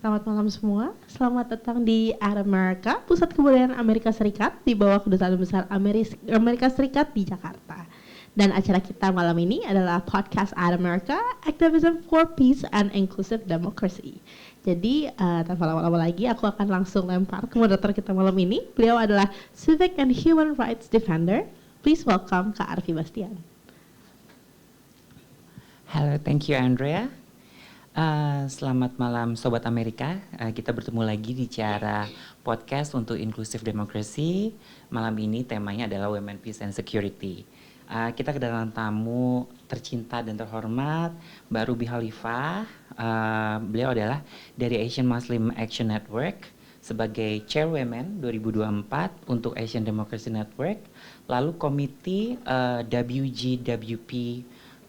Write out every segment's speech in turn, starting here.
Selamat malam semua. Selamat datang di Ad America, pusat kebudayaan Amerika Serikat di bawah Kedutaan Besar Amerika Serikat di Jakarta. Dan acara kita malam ini adalah podcast Ad America, Activism for Peace and Inclusive Democracy. Jadi tanpa lama-lama lagi, aku akan langsung lempar ke moderator kita malam ini. Beliau adalah Civic and Human Rights Defender. Please welcome Kak Arfi Bastian. Halo, thank you Andrea. Selamat malam Sobat Amerika. Kita bertemu lagi di cara podcast untuk Inclusive Democracy. Malam ini temanya adalah Women, Peace and Security. Kita kedatangan tamu tercinta dan terhormat Mbak Ruby Khalifah. Beliau adalah dari Asian Muslim Action Network sebagai Chairwoman 2024 untuk Asian Democracy Network. Lalu komite WGWP,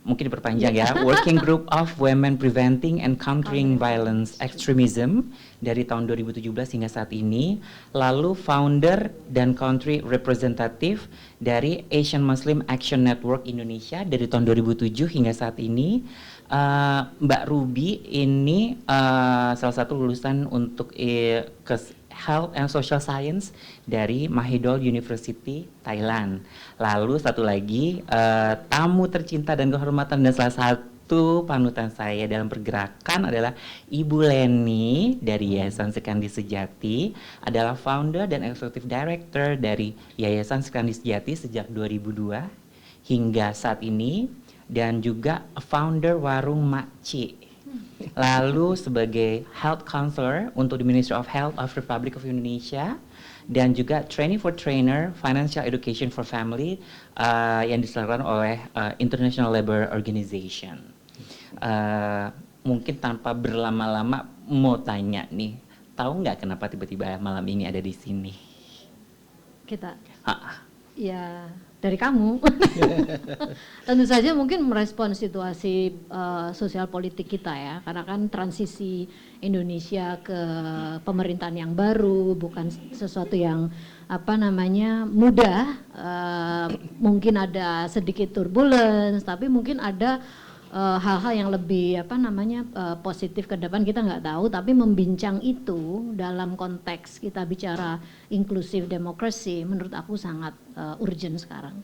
mungkin diperpanjang ya, Working Group of Women Preventing and Countering Violence Extremism dari tahun 2017 hingga saat ini. Lalu founder dan country representative dari Asian Muslim Action Network Indonesia dari tahun 2007 hingga saat ini. Mbak Ruby ini salah satu lulusan untuk Health and Social Science dari Mahidol University, Thailand. Lalu satu lagi tamu tercinta dan kehormatan dan salah satu panutan saya dalam pergerakan adalah Ibu Leni dari Yayasan Sekandi Sejati, adalah founder dan executive director dari Yayasan Sekandi Sejati sejak 2002 hingga saat ini, dan juga founder Warung Makci. Lalu sebagai health counselor untuk the Ministry of Health of Republic of Indonesia, dan juga training for trainer financial education for family yang diselenggarakan oleh International Labour Organization. Mungkin tanpa berlama-lama mau tanya nih, tahu nggak kenapa tiba-tiba malam ini ada di sini? Kita ya dari kamu. Tentu saja mungkin merespon situasi sosial politik kita ya, karena kan transisi Indonesia ke pemerintahan yang baru bukan sesuatu yang mudah. Mungkin ada sedikit turbulence, tapi mungkin ada hal-hal yang lebih positif ke depan, kita nggak tahu. Tapi membincang itu dalam konteks kita bicara inclusive democracy menurut aku sangat urgent sekarang.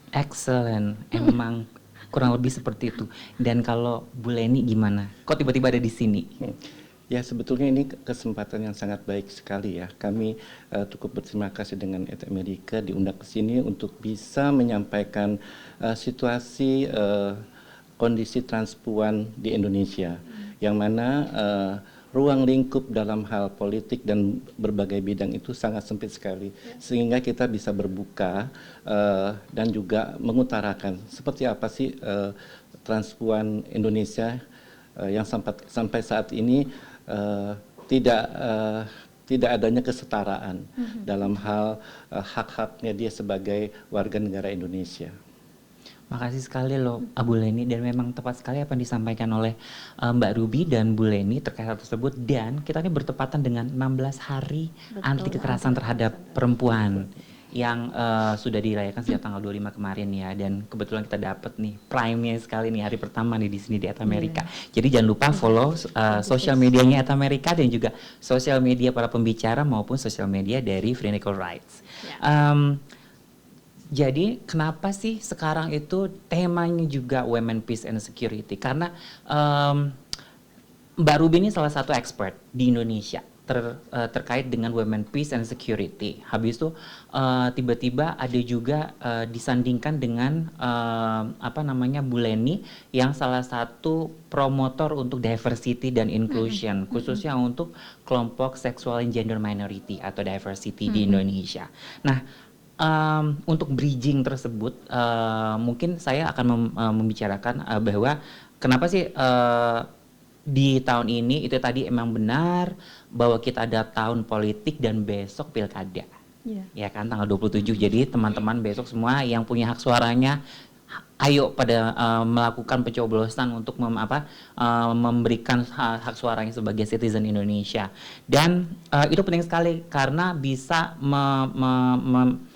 Excellent, emang kurang lebih seperti itu. Dan kalau Bu Leni gimana? Kok tiba-tiba ada di sini? Ya, sebetulnya ini kesempatan yang sangat baik sekali ya. Kami cukup berterima kasih dengan ET Amerika diundang ke sini untuk bisa menyampaikan situasi kondisi transpuan di Indonesia, yang mana ruang lingkup dalam hal politik dan berbagai bidang itu sangat sempit sekali, sehingga kita bisa berbuka dan juga mengutarakan seperti apa sih transpuan Indonesia yang sampai saat ini tidak adanya kesetaraan dalam hal hak-haknya dia sebagai warga negara Indonesia. Makasih sekali loh Bu Leni, dan memang tepat sekali apa yang disampaikan oleh Mbak Ruby dan Bu Leni terkait hal tersebut. Dan kita ini bertepatan dengan 16 hari anti kekerasan terhadap perempuan yang sudah dirayakan sejak tanggal 25 kemarin ya, dan kebetulan kita dapat nih prime-nya sekali nih hari pertama nih di sini di At America. Jadi jangan lupa follow sosial medianya At America dan juga sosial media para pembicara maupun sosial media dari Free and Equal Rights. Jadi kenapa sih sekarang itu temanya juga Women, Peace and Security? Karena Mbak Ruby ini salah satu expert di Indonesia terkait dengan Women, Peace and Security. Habis itu tiba-tiba ada juga disandingkan dengan Bu Leni yang salah satu promotor untuk diversity dan inclusion, khususnya untuk kelompok sexual and gender minority atau diversity di Indonesia. Nah, untuk bridging tersebut, mungkin saya akan membicarakan bahwa kenapa sih di tahun ini itu tadi emang benar bahwa kita ada tahun politik dan besok pilkada, ya kan tanggal 27. Jadi teman-teman besok semua yang punya hak suaranya, ayo pada melakukan pencoblosan untuk memberikan hak suaranya sebagai citizen Indonesia. Dan itu penting sekali karena bisa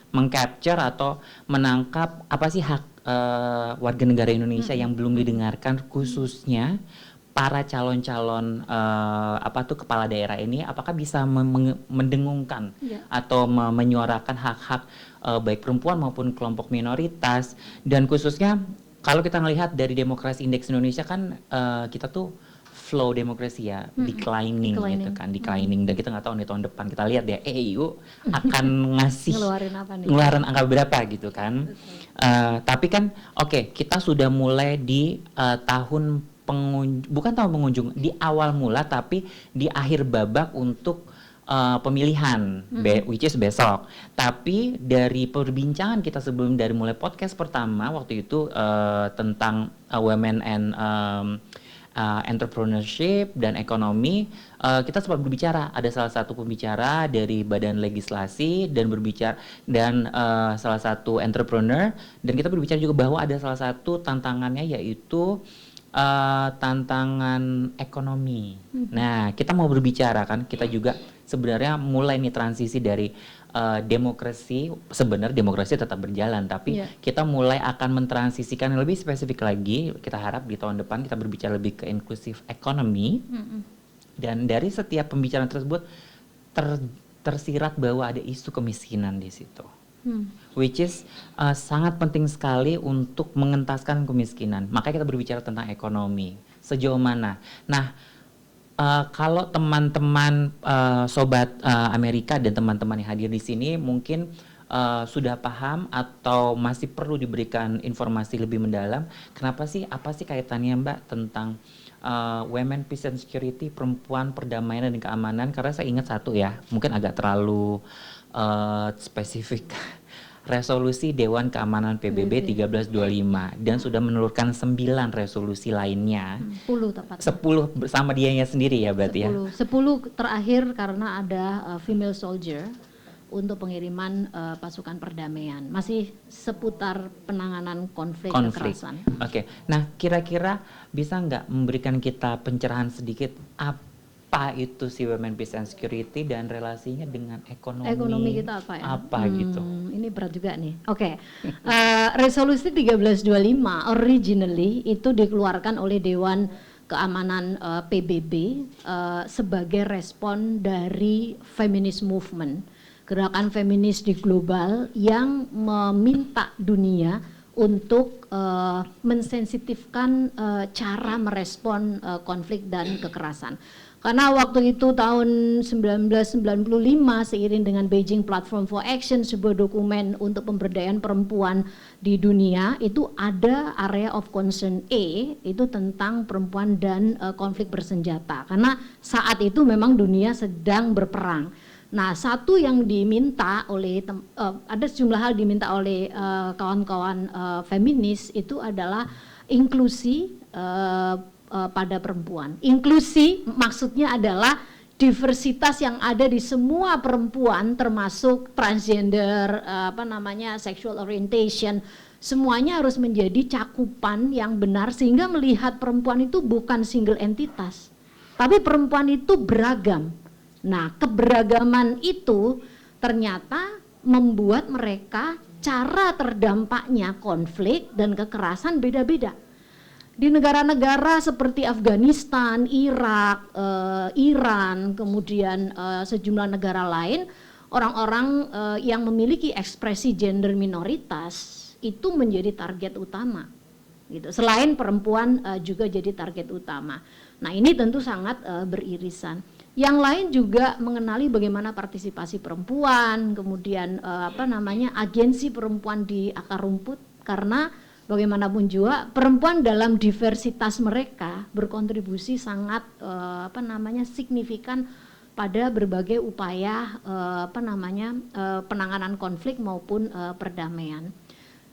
mengcapture atau menangkap apa sih hak warga negara Indonesia yang belum didengarkan, khususnya para calon-calon kepala daerah ini apakah bisa mendengungkan atau menyuarakan hak-hak baik perempuan maupun kelompok minoritas, dan khususnya kalau kita melihat dari Demokrasi Indeks Indonesia kan kita tuh flow demokrasi ya declining gitu kan, declining, dan kita nggak tahu nih tahun depan, kita lihat ya EU akan ngasih ngeluarin angka berapa gitu kan. Tapi kan kita sudah mulai di tahun bukan tahun pengunjung, di awal mula tapi di akhir babak untuk pemilihan which is besok. Tapi dari perbincangan kita sebelum dari mulai podcast pertama waktu itu tentang women and entrepreneurship dan ekonomi, kita sempat berbicara, ada salah satu pembicara dari badan legislasi dan berbicara, dan salah satu entrepreneur, dan kita berbicara juga bahwa ada salah satu tantangannya yaitu tantangan ekonomi. Nah, kita mau berbicara kan, kita juga sebenarnya mulai nih transisi dari demokrasi, sebenarnya demokrasi tetap berjalan, tapi kita mulai akan mentransisikan lebih spesifik lagi. Kita harap di tahun depan kita berbicara lebih ke inclusive economy. Dan dari setiap pembicaraan tersebut tersirat bahwa ada isu kemiskinan di situ. Which is sangat penting sekali untuk mengentaskan kemiskinan. Makanya kita berbicara tentang ekonomi. Sejauh mana? Nah, kalau teman-teman sobat Amerika dan teman-teman yang hadir di sini mungkin sudah paham atau masih perlu diberikan informasi lebih mendalam, kenapa sih, apa sih kaitannya Mbak tentang women, peace and security, perempuan, perdamaian dan keamanan? Karena saya ingat satu ya, mungkin agak terlalu spesifik. Resolusi Dewan Keamanan PBB 1325 dan sudah menelurkan 9 resolusi lainnya. 10 tepatnya. 10 bersama dianya sendiri ya berarti 10 terakhir karena ada female soldier untuk pengiriman pasukan perdamaian. Masih seputar penanganan konflik. Kekerasan. Oke. Nah, kira-kira bisa nggak memberikan kita pencerahan sedikit apa itu si Women, Peace and Security dan relasinya dengan ekonomi? Ekonomi kita apa ya? Apa gitu? Ini berat juga nih. Oke. Resolusi 1325 originally itu dikeluarkan oleh Dewan Keamanan PBB sebagai respon dari feminist movement, gerakan feminis di global yang meminta dunia untuk mensensitifkan cara merespon konflik dan kekerasan. Karena waktu itu tahun 1995 seiring dengan Beijing Platform for Action, sebuah dokumen untuk pemberdayaan perempuan di dunia, itu ada area of concern A itu tentang perempuan dan konflik bersenjata. Karena saat itu memang dunia sedang berperang. Nah, satu yang diminta oleh ada sejumlah hal diminta oleh kawan-kawan feminis itu adalah inklusi pada perempuan. Inklusi maksudnya adalah diversitas yang ada di semua perempuan, termasuk transgender, sexual orientation, semuanya harus menjadi cakupan yang benar sehingga melihat perempuan itu bukan single entitas, tapi perempuan itu beragam. Nah, keberagaman itu ternyata membuat mereka cara terdampaknya konflik dan kekerasan beda-beda. Di negara-negara seperti Afghanistan, Irak, Iran, kemudian sejumlah negara lain, orang-orang yang memiliki ekspresi gender minoritas itu menjadi target utama. Gitu. Selain perempuan juga jadi target utama. Nah, ini tentu sangat beririsan. Yang lain juga mengenali bagaimana partisipasi perempuan, kemudian agensi perempuan di akar rumput, karena bagaimanapun juga perempuan dalam diversitas mereka berkontribusi sangat signifikan pada berbagai upaya penanganan konflik maupun perdamaian.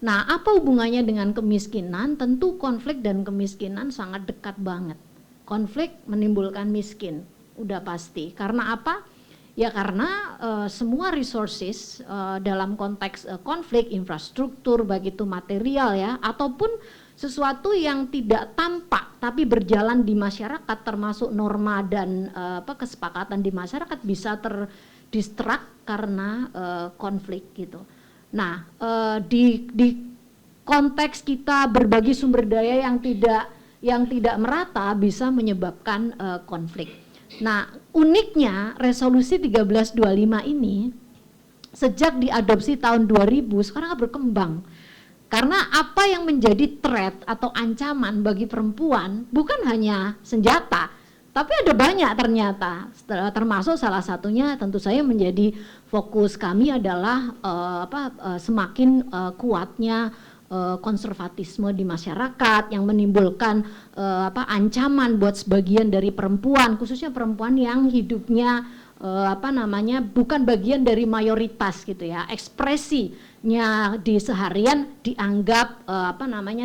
Nah, apa hubungannya dengan kemiskinan? Tentu konflik dan kemiskinan sangat dekat banget. Konflik menimbulkan miskin, udah pasti. Karena apa? Ya karena semua resources dalam konteks konflik, infrastruktur, baik itu material ya, ataupun sesuatu yang tidak tampak tapi berjalan di masyarakat, termasuk norma dan kesepakatan di masyarakat bisa terdistract karena konflik gitu. Nah, di konteks kita berbagi sumber daya yang tidak merata bisa menyebabkan konflik. Nah, uniknya resolusi 1325 ini sejak diadopsi tahun 2000 sekarang berkembang. Karena apa yang menjadi threat atau ancaman bagi perempuan bukan hanya senjata, tapi ada banyak ternyata, termasuk salah satunya tentu saja menjadi fokus kami adalah semakin kuatnya konservatisme di masyarakat yang menimbulkan ancaman buat sebagian dari perempuan, khususnya perempuan yang hidupnya bukan bagian dari mayoritas gitu ya, ekspresinya di seharian dianggap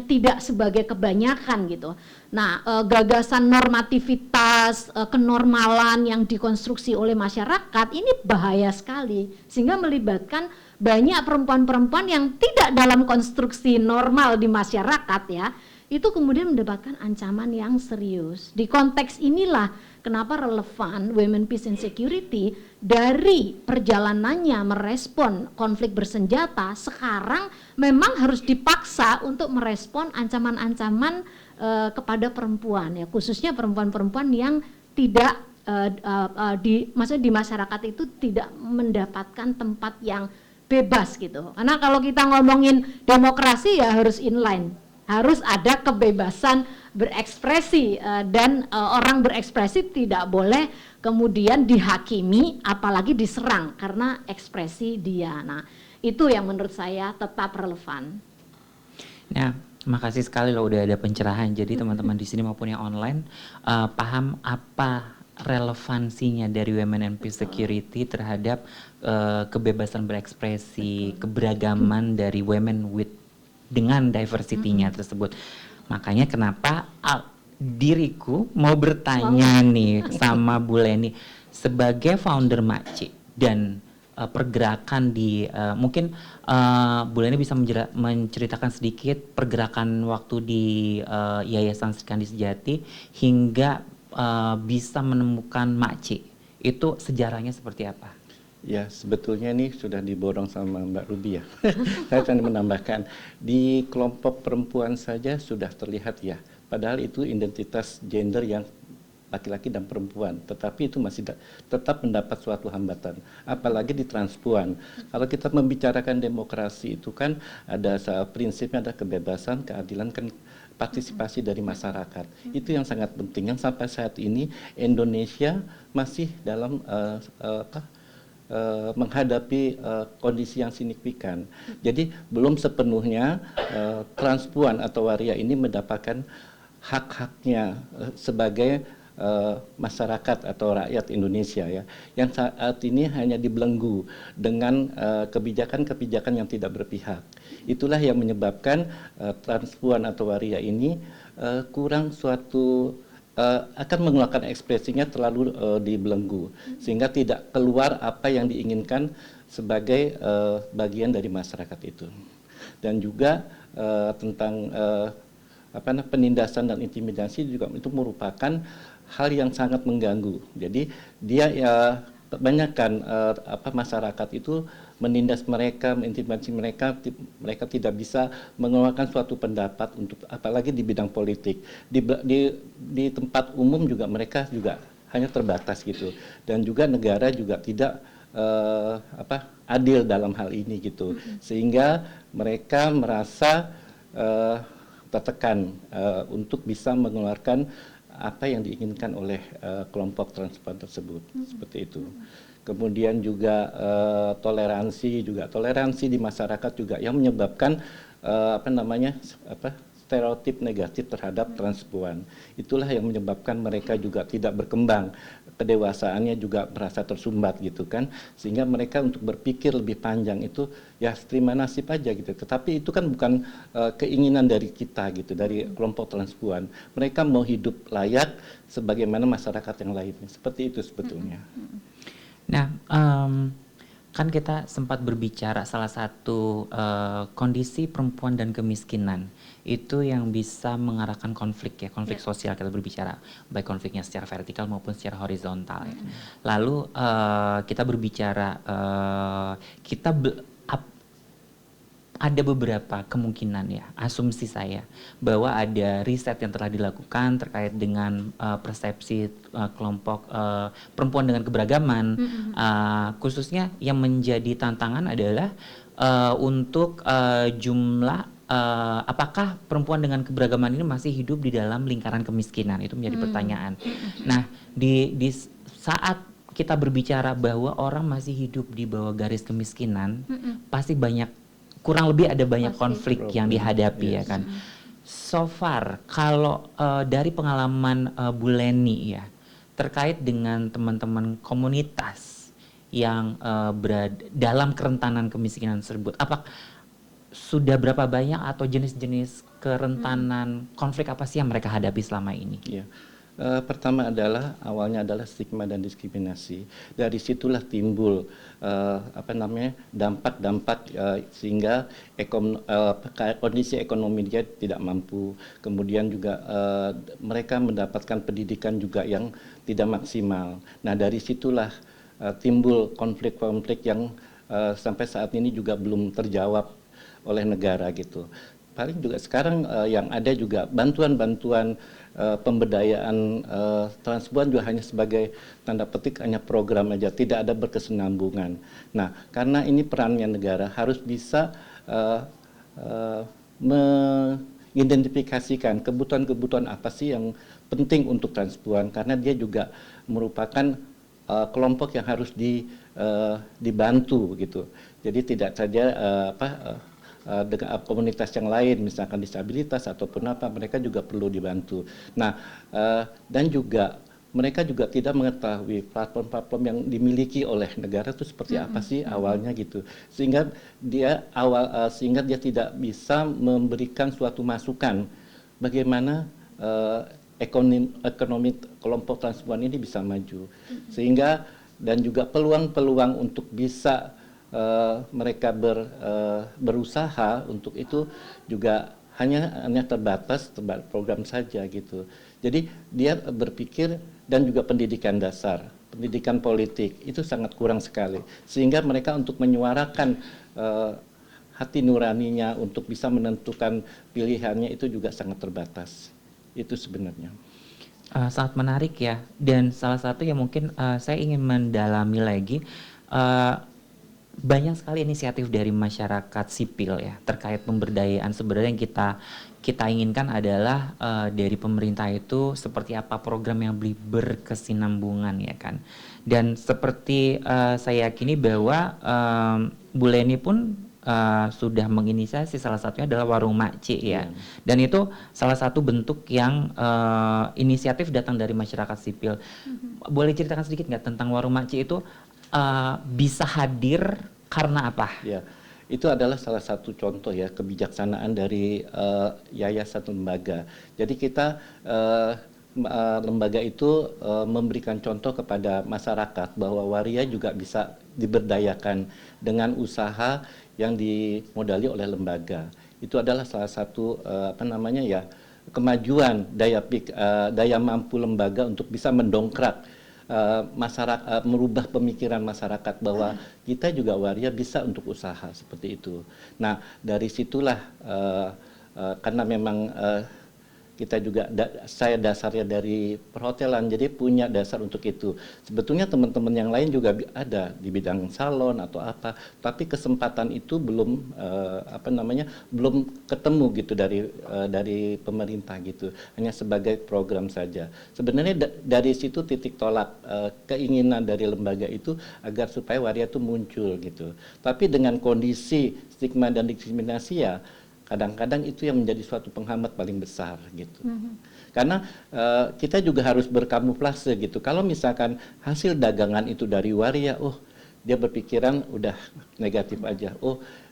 tidak sebagai kebanyakan gitu. Nah, gagasan normativitas, kenormalan yang dikonstruksi oleh masyarakat ini bahaya sekali sehingga melibatkan banyak perempuan-perempuan yang tidak dalam konstruksi normal di masyarakat ya, itu kemudian mendapatkan ancaman yang serius. Di konteks inilah kenapa relevan Women Peace and Security dari perjalanannya merespon konflik bersenjata sekarang memang harus dipaksa untuk merespon ancaman-ancaman kepada perempuan ya, khususnya perempuan-perempuan yang tidak maksudnya di masyarakat itu tidak mendapatkan tempat yang bebas gitu. Karena kalau kita ngomongin demokrasi ya harus inline, harus ada kebebasan berekspresi dan orang berekspresi tidak boleh kemudian dihakimi apalagi diserang karena ekspresi dia. Nah, itu yang menurut saya tetap relevan. Nah, makasih sekali loh udah ada pencerahan. Jadi teman-teman di sini maupun yang online paham apa relevansinya dari Women and Peace Security terhadap kebebasan berekspresi, keberagaman dari women with dengan diversity-nya tersebut. Makanya kenapa diriku mau bertanya nih sama Bu Leni sebagai founder Makci dan pergerakan di mungkin Bu Leni bisa menceritakan sedikit pergerakan waktu di Yayasan Sri Kandi Sejati hingga bisa menemukan Makci. Itu sejarahnya seperti apa? Ya, sebetulnya ini sudah diborong sama Mbak Ruby ya. Saya akan menambahkan, di kelompok perempuan saja sudah terlihat ya. Padahal itu identitas gender yang laki-laki dan perempuan, tetapi itu masih tetap mendapat suatu hambatan. Apalagi di transpuan. Kalau kita membicarakan demokrasi itu kan ada prinsipnya ada kebebasan, keadilan, kan partisipasi dari masyarakat. Itu yang sangat penting. Yang sampai saat ini Indonesia masih dalam menghadapi kondisi yang signifikan. Jadi belum sepenuhnya transpuan atau waria ini mendapatkan hak-haknya sebagai masyarakat atau rakyat Indonesia ya, yang saat ini hanya dibelenggu dengan kebijakan-kebijakan yang tidak berpihak. Itulah yang menyebabkan transpuan atau waria ini kurang suatu akan mengeluarkan ekspresinya terlalu dibelenggu sehingga tidak keluar apa yang diinginkan sebagai bagian dari masyarakat itu. Dan juga tentang penindasan dan intimidasi juga itu merupakan hal yang sangat mengganggu. Jadi dia ya kebanyakan masyarakat itu menindas mereka, mengintimidasi mereka, mereka tidak bisa mengeluarkan suatu pendapat untuk apalagi di bidang politik. Di tempat umum juga mereka juga hanya terbatas gitu. Dan juga negara juga tidak adil dalam hal ini gitu. Sehingga mereka merasa tertekan untuk bisa mengeluarkan apa yang diinginkan oleh kelompok transpuan tersebut, seperti itu. Kemudian juga toleransi di masyarakat juga yang menyebabkan stereotip negatif terhadap transpuan. Itulah yang menyebabkan mereka juga tidak berkembang, kedewasaannya juga merasa tersumbat gitu kan, sehingga mereka untuk berpikir lebih panjang itu ya terima nasib aja gitu. Tetapi itu kan bukan keinginan dari kita gitu, dari kelompok transpuan. Mereka mau hidup layak sebagaimana masyarakat yang lainnya. Seperti itu sebetulnya. Nah, kan kita sempat berbicara salah satu kondisi perempuan dan kemiskinan itu yang bisa mengarahkan konflik ya, konflik sosial kita berbicara, baik konfliknya secara vertikal maupun secara horizontal ya. Lalu kita berbicara ada beberapa kemungkinan ya, asumsi saya bahwa ada riset yang telah dilakukan terkait dengan persepsi kelompok perempuan dengan keberagaman, khususnya yang menjadi tantangan adalah untuk jumlah apakah perempuan dengan keberagaman ini masih hidup di dalam lingkaran kemiskinan, itu menjadi pertanyaan. Nah, di saat kita berbicara bahwa orang masih hidup di bawah garis kemiskinan, pasti kurang lebih ada banyak konflik yang dihadapi ya kan. So far kalau dari pengalaman Bu Leni ya terkait dengan teman-teman komunitas yang berada dalam kerentanan kemiskinan tersebut, apa sudah berapa banyak atau jenis-jenis kerentanan konflik apa sih yang mereka hadapi selama ini? Iya. Pertama awalnya adalah stigma dan diskriminasi. Dari situlah timbul dampak-dampak sehingga kondisi ekonomi dia tidak mampu. Kemudian juga mereka mendapatkan pendidikan juga yang tidak maksimal. Nah, dari situlah timbul konflik-konflik yang sampai saat ini juga belum terjawab oleh negara gitu. Paling juga sekarang yang ada juga bantuan-bantuan pemberdayaan transpuan juga hanya sebagai tanda petik hanya program aja, tidak ada berkesinambungan. Nah, karena ini perannya negara harus bisa mengidentifikasikan kebutuhan-kebutuhan apa sih yang penting untuk transpuan, karena dia juga merupakan kelompok yang harus dibantu gitu. Jadi tidak saja dengan komunitas yang lain, misalkan disabilitas ataupun apa, mereka juga perlu dibantu. Nah, dan juga mereka juga tidak mengetahui platform-platform yang dimiliki oleh negara itu seperti apa sih awalnya gitu, sehingga dia tidak bisa memberikan suatu masukan bagaimana ekonomi kelompok transpuan ini bisa maju, sehingga dan juga peluang-peluang untuk bisa mereka berusaha untuk itu juga hanya terbatas program saja gitu. Jadi dia berpikir, dan juga pendidikan dasar, pendidikan politik itu sangat kurang sekali, sehingga mereka untuk menyuarakan hati nuraninya untuk bisa menentukan pilihannya itu juga sangat terbatas. Itu sebenarnya. Sangat menarik ya, dan salah satu yang mungkin saya ingin mendalami lagi, banyak sekali inisiatif dari masyarakat sipil ya terkait pemberdayaan. Sebenarnya yang kita inginkan adalah dari pemerintah itu seperti apa program yang berkesinambungan ya kan. Dan seperti saya yakini bahwa Bu Leni pun sudah menginisiasi, salah satunya adalah Warung Makcik ya. Dan itu salah satu bentuk yang inisiatif datang dari masyarakat sipil. Boleh ceritakan sedikit nggak tentang Warung Makcik itu bisa hadir karena apa? Ya, itu adalah salah satu contoh ya kebijaksanaan dari yayasan lembaga. Jadi kita lembaga itu memberikan contoh kepada masyarakat bahwa waria juga bisa diberdayakan dengan usaha yang dimodali oleh lembaga. Itu adalah salah satu kemajuan daya mampu lembaga untuk bisa mendongkrak masyarakat, merubah pemikiran masyarakat bahwa kita juga waria bisa untuk usaha seperti itu. Nah, dari situlah karena memang kita juga saya dasarnya dari perhotelan, jadi punya dasar untuk itu. Sebetulnya teman-teman yang lain juga ada di bidang salon atau apa, tapi kesempatan itu belum belum ketemu gitu dari pemerintah gitu, hanya sebagai program saja. Sebenarnya dari situ titik tolak keinginan dari lembaga itu agar supaya waria itu muncul gitu. Tapi dengan kondisi stigma dan diskriminasi ya kadang-kadang itu yang menjadi suatu penghambat paling besar gitu. Karena kita juga harus berkamuflase gitu. Kalau misalkan hasil dagangan itu dari waria, dia berpikiran udah negatif aja.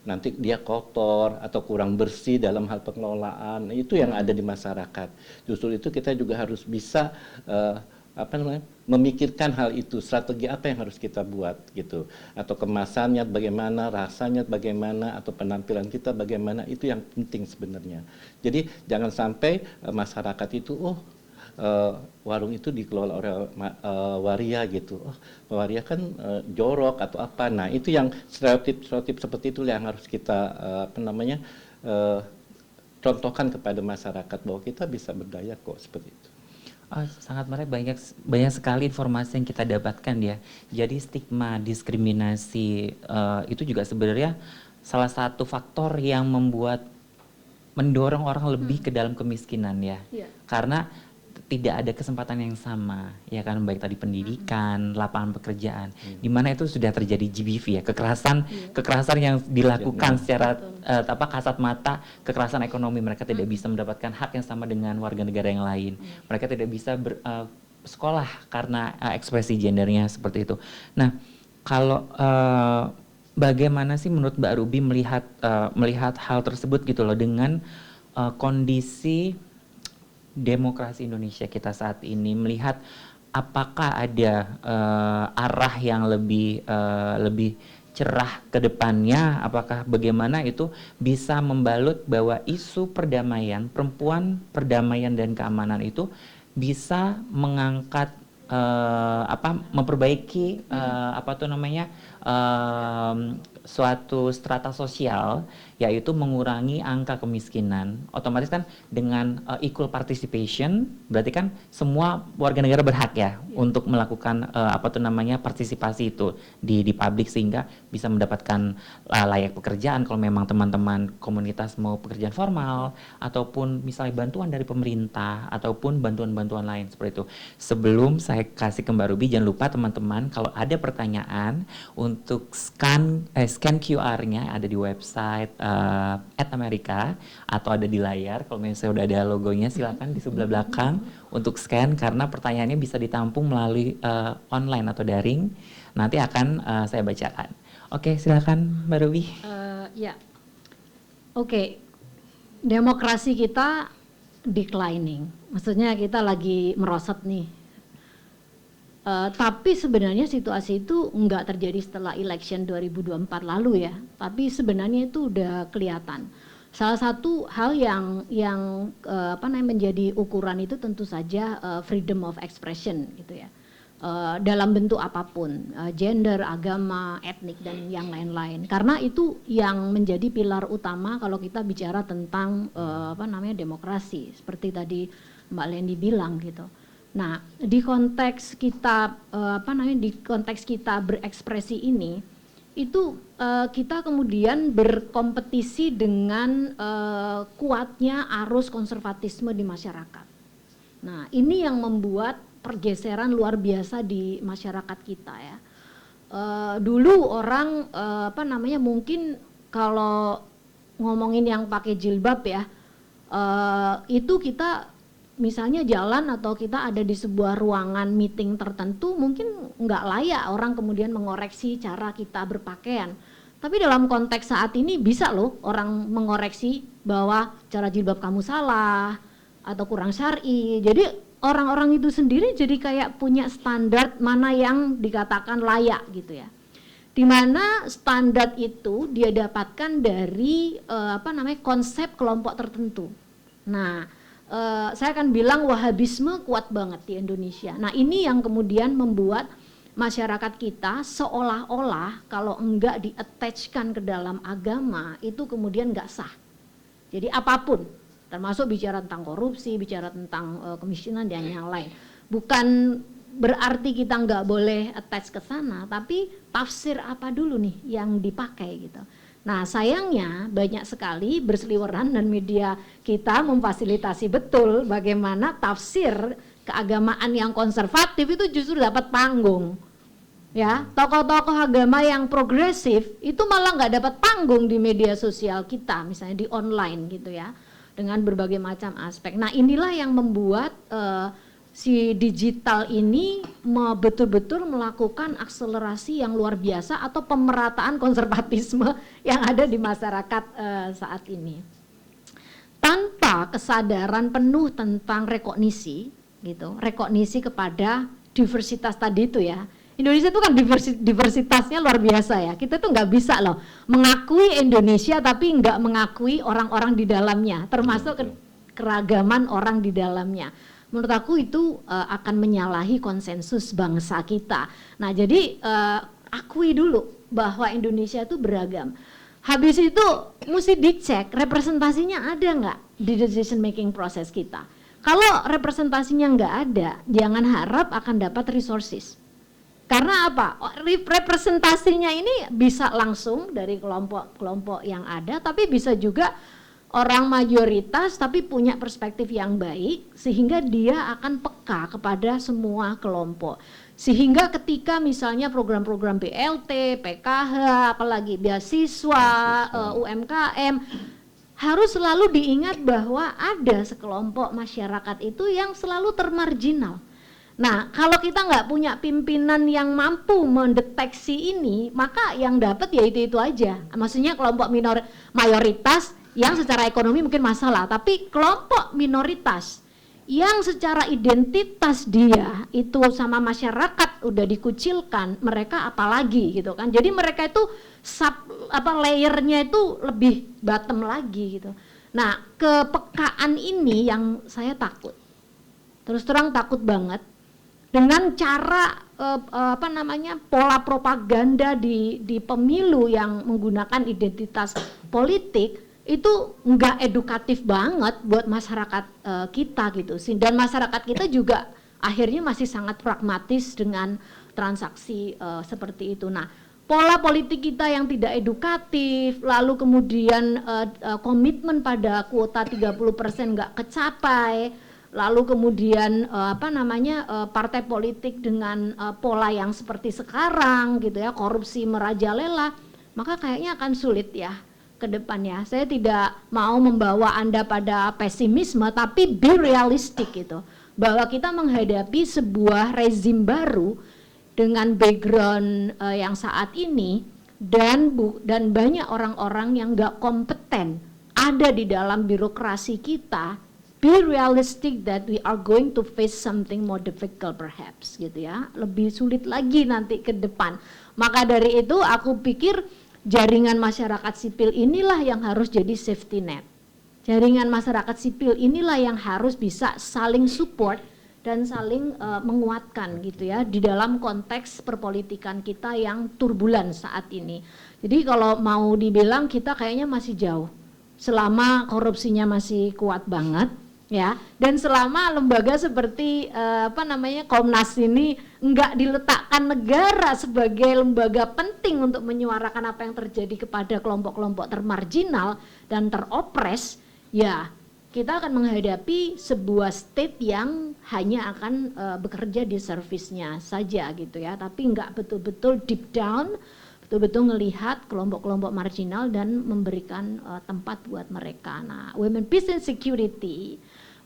Nanti dia kotor atau kurang bersih dalam hal pengelolaan. Itu yang ada di masyarakat. Justru itu kita juga harus bisa memikirkan hal itu, strategi apa yang harus kita buat gitu, atau kemasannya bagaimana, rasanya bagaimana, atau penampilan kita bagaimana, itu yang penting sebenarnya. Jadi jangan sampai masyarakat itu warung itu dikelola oleh waria gitu. Oh, waria kan jorok atau apa. Nah, itu yang stereotip seperti itu yang harus kita contohkan kepada masyarakat bahwa kita bisa berdaya kok seperti itu. Oh, sangat menarik, banyak sekali informasi yang kita dapatkan ya. Jadi stigma diskriminasi itu juga sebenarnya salah satu faktor yang mendorong orang lebih ke dalam kemiskinan ya. Karena tidak ada kesempatan yang sama ya kan, baik tadi pendidikan, lapangan pekerjaan, di mana itu sudah terjadi GBV ya, kekerasan yang dilakukan secara kasat mata, kekerasan ekonomi, mereka tidak bisa mendapatkan hak yang sama dengan warga negara yang lain, mereka tidak bisa sekolah karena ekspresi gendernya seperti itu. Nah, kalau bagaimana sih menurut Mbak Ruby melihat hal tersebut gitu loh, dengan kondisi demokrasi Indonesia kita saat ini, melihat apakah ada arah yang lebih cerah ke depannya, apakah bagaimana itu bisa membalut bahwa isu perdamaian, perempuan, perdamaian dan keamanan itu bisa mengangkat memperbaiki suatu strata sosial, yaitu mengurangi angka kemiskinan. Otomatis kan dengan equal participation, berarti kan semua warga negara berhak ya untuk melakukan partisipasi itu di publik, sehingga bisa mendapatkan layak pekerjaan kalau memang teman-teman komunitas mau pekerjaan formal, ataupun misalnya bantuan dari pemerintah ataupun bantuan-bantuan lain seperti itu. Sebelum saya kasih ke Mbak Ruby, jangan lupa teman-teman kalau ada pertanyaan untuk scan QR-nya ada di website @Amerika atau ada di layar. Kalau misalnya sudah ada logonya, silakan di sebelah belakang untuk scan, karena pertanyaannya bisa ditampung melalui online atau daring. Nanti akan saya bacakan. Oke, silakan Mbak Ruby. Oke. Demokrasi kita declining. Maksudnya kita lagi merosot nih. Tapi sebenarnya situasi itu nggak terjadi setelah election 2024 lalu ya, tapi sebenarnya itu udah kelihatan. Salah satu hal yang menjadi ukuran itu tentu saja freedom of expression gitu ya, dalam bentuk apapun, gender, agama, etnik dan yang lain-lain. Karena itu yang menjadi pilar utama kalau kita bicara tentang demokrasi, seperti tadi Mbak Lendi bilang gitu. Nah, di konteks kita berekspresi ini, itu kita kemudian berkompetisi dengan kuatnya arus konservatisme di masyarakat. Nah, ini yang membuat pergeseran luar biasa di masyarakat kita ya. Dulu orang mungkin kalau ngomongin yang pakai jilbab ya, itu kita misalnya jalan atau kita ada di sebuah ruangan meeting tertentu, mungkin nggak layak orang kemudian mengoreksi cara kita berpakaian. Tapi dalam konteks saat ini bisa loh orang mengoreksi bahwa cara jilbab kamu salah atau kurang syar'i. Jadi orang-orang itu sendiri jadi kayak punya standar mana yang dikatakan layak gitu ya. Di mana standar itu dia dapatkan dari konsep kelompok tertentu. Nah, saya akan bilang Wahabisme kuat banget di Indonesia. Nah, ini yang kemudian membuat masyarakat kita seolah-olah kalau enggak di-attach-kan ke dalam agama itu kemudian enggak sah. Jadi apapun, termasuk bicara tentang korupsi, bicara tentang kemiskinan dan yang lain. Bukan berarti kita enggak boleh attach ke sana, tapi tafsir apa dulu nih yang dipakai gitu. Nah, sayangnya banyak sekali berseliweran dan media kita memfasilitasi betul bagaimana tafsir keagamaan yang konservatif itu justru dapat panggung. Ya, tokoh-tokoh agama yang progresif itu malah nggak dapat panggung di media sosial kita, misalnya di online gitu ya, dengan berbagai macam aspek. Nah, inilah yang membuat si digital ini betul-betul melakukan akselerasi yang luar biasa atau pemerataan konservatisme yang ada di masyarakat saat ini. Tanpa kesadaran penuh tentang rekognisi gitu, rekognisi kepada diversitas tadi itu ya. Indonesia itu kan diversitasnya luar biasa ya. Kita tuh nggak bisa loh mengakui Indonesia tapi nggak mengakui orang-orang di dalamnya, termasuk keragaman orang di dalamnya. menurut aku itu akan menyalahi konsensus bangsa kita. Nah, jadi akui dulu bahwa Indonesia itu beragam. Habis itu mesti dicek representasinya ada nggak di decision making proses kita. Kalau representasinya nggak ada, jangan harap akan dapat resources. Karena apa? Representasinya ini bisa langsung dari kelompok-kelompok yang ada, tapi bisa juga orang mayoritas tapi punya perspektif yang baik sehingga dia akan peka kepada semua kelompok. Sehingga ketika misalnya program-program BLT, PKH, apalagi beasiswa, UMKM, harus selalu diingat bahwa ada sekelompok masyarakat itu yang selalu termarginal. Nah, kalau kita nggak punya pimpinan yang mampu mendeteksi ini, maka yang dapat ya itu aja. Maksudnya kelompok mayoritas yang secara ekonomi mungkin masalah, tapi kelompok minoritas yang secara identitas dia itu sama masyarakat udah dikucilkan, mereka apalagi gitu kan. Jadi mereka itu layernya itu lebih bottom lagi gitu. Nah, kepekaan ini yang saya takut. Terus terang takut banget dengan cara pola propaganda di pemilu yang menggunakan identitas politik itu nggak edukatif banget buat masyarakat kita gitu sih, dan masyarakat kita juga akhirnya masih sangat pragmatis dengan transaksi seperti itu. Nah, pola politik kita yang tidak edukatif, lalu kemudian komitmen pada kuota 30% nggak kecapai, lalu kemudian partai politik dengan pola yang seperti sekarang gitu ya, korupsi merajalela, maka kayaknya akan sulit ya ke depannya. Saya tidak mau membawa Anda pada pesimisme, tapi be realistic gitu, bahwa kita menghadapi sebuah rezim baru dengan background yang saat ini, dan banyak orang-orang yang nggak kompeten ada di dalam birokrasi kita. Be realistic that we are going to face something more difficult perhaps gitu ya, lebih sulit lagi nanti ke depan. Maka dari itu aku pikir jaringan masyarakat sipil inilah yang harus jadi safety net. Jaringan masyarakat sipil inilah yang harus bisa saling support dan saling menguatkan gitu ya di dalam konteks perpolitikan kita yang turbulen saat ini. Jadi kalau mau dibilang kita kayaknya masih jauh selama korupsinya masih kuat banget ya, dan selama lembaga seperti Komnas ini enggak diletakkan negara sebagai lembaga penting untuk menyuarakan apa yang terjadi kepada kelompok-kelompok termarginal dan teropres, ya kita akan menghadapi sebuah state yang hanya akan bekerja di service-nya saja gitu ya, tapi enggak betul-betul deep down, betul-betul melihat kelompok-kelompok marginal dan memberikan tempat buat mereka. Nah, women, peace and security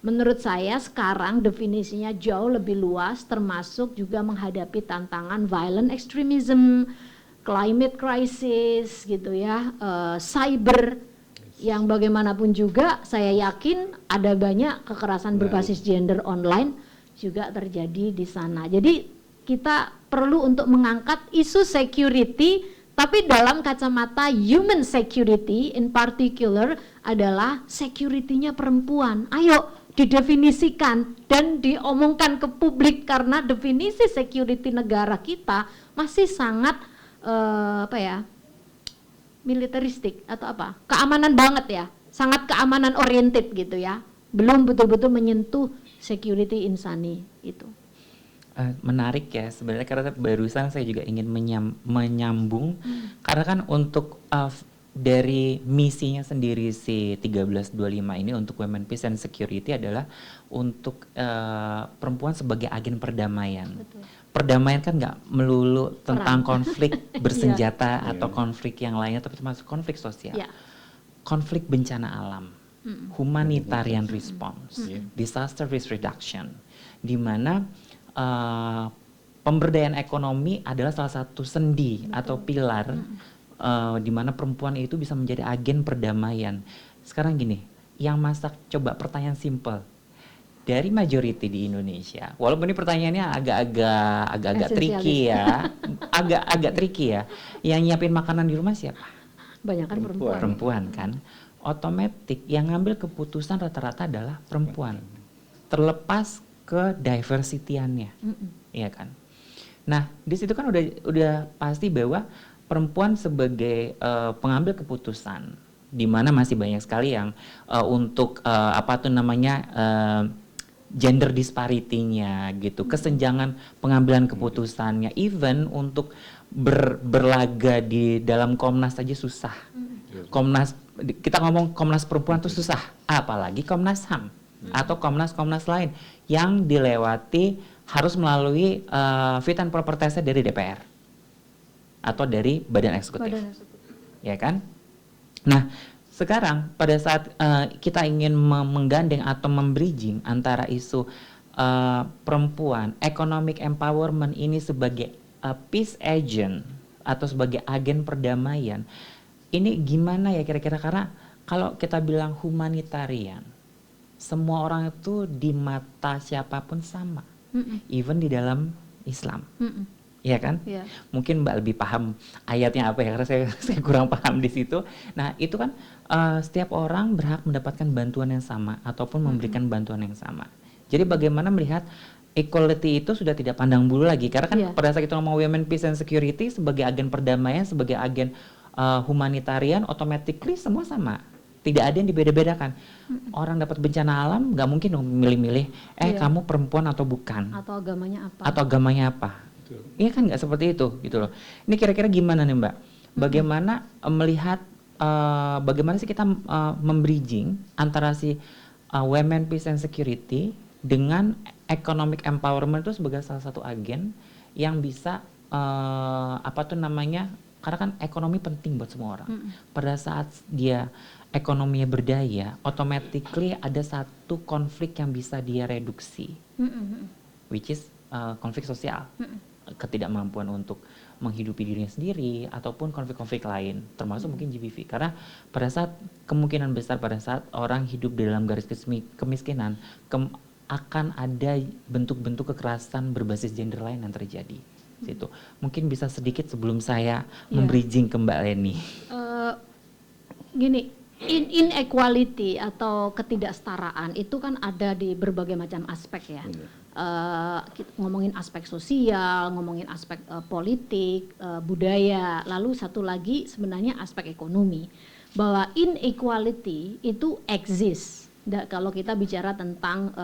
menurut saya sekarang definisinya jauh lebih luas, termasuk juga menghadapi tantangan violent extremism, climate crisis gitu ya, cyber, yang bagaimanapun juga saya yakin ada banyak kekerasan berbasis gender online juga terjadi di sana. Jadi kita perlu untuk mengangkat isu security, tapi dalam kacamata human security, in particular adalah security-nya perempuan. Ayo didefinisikan dan diomongkan ke publik, karena definisi security negara kita masih sangat militeristik atau keamanan banget ya, sangat keamanan oriented gitu ya, belum betul-betul menyentuh security insani itu. Menarik ya sebenarnya, karena barusan saya juga ingin menyambung karena kan untuk dari misinya sendiri si 1325 ini untuk Women Peace and Security adalah untuk perempuan sebagai agen perdamaian. Betul. Perdamaian kan nggak melulu tentang konflik bersenjata atau konflik yang lainnya, tapi termasuk konflik sosial, konflik bencana alam, humanitarian response, disaster risk reduction, di mana pemberdayaan ekonomi adalah salah satu sendi atau pilar di mana perempuan itu bisa menjadi agen perdamaian. Sekarang gini, yang masak, coba pertanyaan simple. Dari majority di Indonesia, walaupun ini pertanyaannya agak tricky ya, agak tricky ya. Yang nyiapin makanan di rumah siapa? Banyak kan perempuan. Perempuan kan. Otomatis yang ngambil keputusan rata-rata adalah perempuan. Terlepas ke diversity-annya, iya kan? Nah, di situ kan udah pasti bahwa perempuan sebagai pengambil keputusan, di mana masih banyak sekali yang untuk gender disparity-nya gitu, kesenjangan pengambilan keputusannya, even untuk berlaga di dalam Komnas saja susah. Komnas, kita ngomong Komnas Perempuan tuh susah, apalagi Komnas HAM atau Komnas lain yang dilewati harus melalui fit and proper test dari DPR atau dari Badan Eksekutif. Ya kan? Nah, sekarang pada saat kita ingin menggandeng atau membridging antara isu perempuan, economic empowerment ini sebagai peace agent atau sebagai agen perdamaian, ini gimana ya kira-kira? Karena kalau kita bilang humanitarian, semua orang itu di mata siapapun sama, even di dalam Islam. Iya kan? Yeah. Mungkin Mbak lebih paham ayatnya apa ya, karena saya kurang paham di situ. Nah, itu kan setiap orang berhak mendapatkan bantuan yang sama ataupun memberikan bantuan yang sama. Jadi bagaimana melihat equality itu sudah tidak pandang bulu lagi, karena kan pada saat kita ngomong women peace and security sebagai agen perdamaian, sebagai agen humanitarian, automatically semua sama. Tidak ada yang dibeda-bedakan. Orang dapat bencana alam nggak mungkin dong milih-milih kamu perempuan atau bukan, atau agamanya apa. Iya kan, nggak seperti itu gitu loh. Ini kira-kira gimana nih Mbak? Bagaimana melihat bagaimana sih kita membridging antara si women peace and security dengan economic empowerment itu sebagai salah satu agen yang bisa karena kan ekonomi penting buat semua orang. Pada saat dia ekonominya berdaya, automatically ada satu konflik yang bisa dia reduksi, which is konflik sosial, ketidakmampuan untuk menghidupi dirinya sendiri ataupun konflik-konflik lain, termasuk mungkin GBV. Karena pada saat kemungkinan besar pada saat orang hidup di dalam garis kemiskinan, akan ada bentuk-bentuk kekerasan berbasis gender lain yang terjadi. Situ. Mungkin bisa sedikit sebelum saya membridging ke Mbak Leni. Gini, inequality atau ketidaksetaraan itu kan ada di berbagai macam aspek ya. Ngomongin aspek sosial, ngomongin aspek politik, budaya, lalu satu lagi sebenarnya aspek ekonomi. Bahwa inequality itu exist kalau kita bicara tentang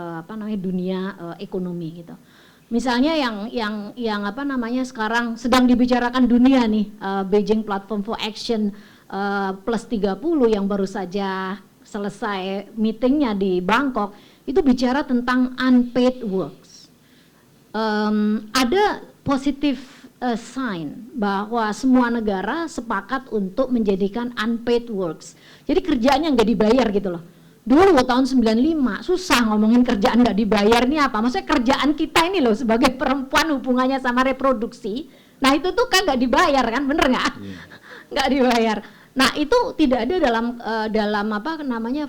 dunia ekonomi gitu. Misalnya yang sekarang sedang dibicarakan dunia nih, Beijing Platform for Action plus 30 yang baru saja selesai meetingnya di Bangkok, itu bicara tentang unpaid works. Ada positive sign bahwa semua negara sepakat untuk menjadikan unpaid works. Jadi kerjaannya nggak dibayar gitu loh. Dulu tahun 95 susah ngomongin kerjaan nggak dibayar nih apa. Maksudnya kerjaan kita ini loh sebagai perempuan hubungannya sama reproduksi. Nah itu tuh kan nggak dibayar kan, bener nggak? Nggak dibayar. Nah itu tidak ada dalam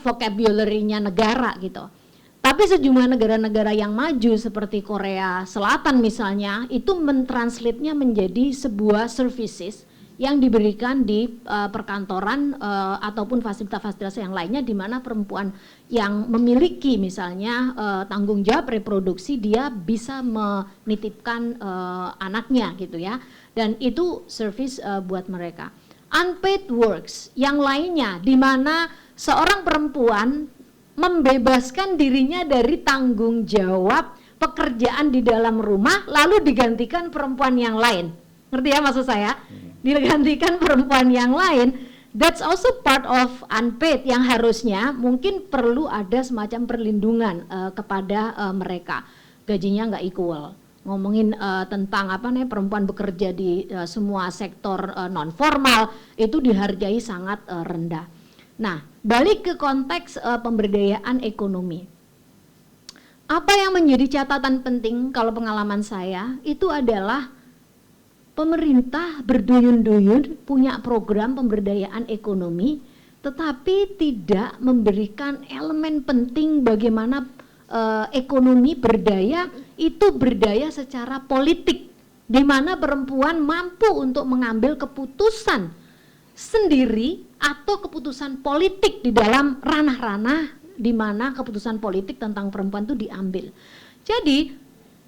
vocabulary-nya negara gitu. Tapi sejumlah negara-negara yang maju seperti Korea Selatan misalnya itu mentranslate-nya menjadi sebuah services yang diberikan di perkantoran ataupun fasilitas-fasilitas yang lainnya, di mana perempuan yang memiliki misalnya tanggung jawab reproduksi dia bisa menitipkan anaknya gitu ya, dan itu service buat mereka. Unpaid works yang lainnya di mana seorang perempuan membebaskan dirinya dari tanggung jawab pekerjaan di dalam rumah lalu digantikan perempuan yang lain. Ngerti ya maksud saya? Digantikan perempuan yang lain, that's also part of unpaid yang harusnya mungkin perlu ada semacam perlindungan kepada mereka. Gajinya nggak equal. Ngomongin tentang perempuan bekerja di semua sektor non formal itu dihargai sangat rendah. Nah, balik ke konteks pemberdayaan ekonomi. Apa yang menjadi catatan penting kalau pengalaman saya itu adalah pemerintah berduyun-duyun punya program pemberdayaan ekonomi, tetapi tidak memberikan elemen penting bagaimana ekonomi berdaya itu berdaya secara politik, di mana perempuan mampu untuk mengambil keputusan sendiri atau keputusan politik di dalam ranah-ranah di mana keputusan politik tentang perempuan itu diambil. Jadi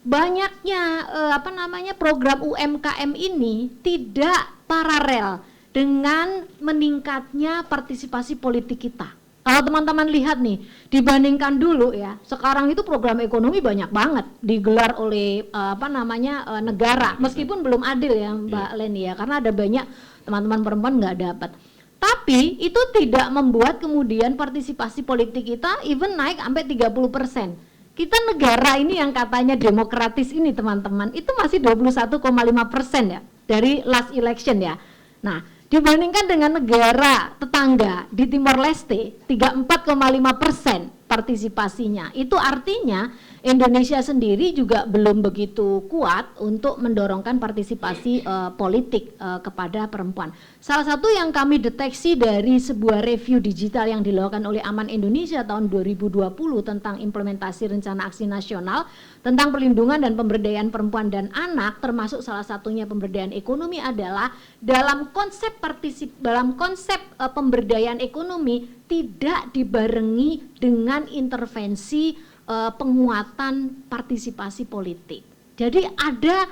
banyaknya program UMKM ini tidak paralel dengan meningkatnya partisipasi politik kita. Kalau teman-teman lihat nih, dibandingkan dulu ya, sekarang itu program ekonomi banyak banget digelar oleh negara, meskipun belum adil ya Mbak Leni ya, karena ada banyak teman-teman perempuan nggak dapat. Tapi itu tidak membuat kemudian partisipasi politik kita even naik sampai 30%. Kita negara ini yang katanya demokratis ini teman-teman, itu masih 21,5% ya dari last election ya. Nah, dibandingkan dengan negara tetangga di Timor Leste 34,5% partisipasinya. Itu artinya Indonesia sendiri juga belum begitu kuat untuk mendorongkan partisipasi politik kepada perempuan. Salah satu yang kami deteksi dari sebuah review digital yang dilakukan oleh Aman Indonesia tahun 2020 tentang implementasi rencana aksi nasional tentang perlindungan dan pemberdayaan perempuan dan anak, termasuk salah satunya pemberdayaan ekonomi, adalah dalam konsep pemberdayaan ekonomi tidak dibarengi dengan intervensi penguatan partisipasi politik. Jadi ada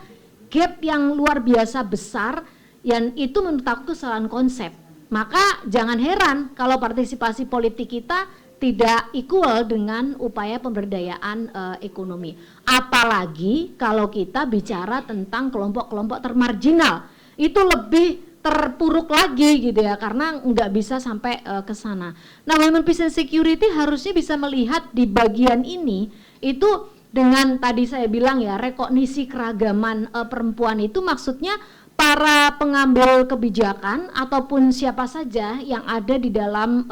gap yang luar biasa besar, yang itu menurut aku kesalahan konsep. Maka jangan heran kalau partisipasi politik kita tidak equal dengan upaya pemberdayaan ekonomi. Apalagi kalau kita bicara tentang kelompok-kelompok termarginal, itu lebih terpuruk lagi gitu ya, karena nggak bisa sampai ke sana. Nah, Women Peace and Security harusnya bisa melihat di bagian ini itu dengan tadi saya bilang ya, rekognisi keragaman perempuan itu maksudnya para pengambil kebijakan ataupun siapa saja yang ada di dalam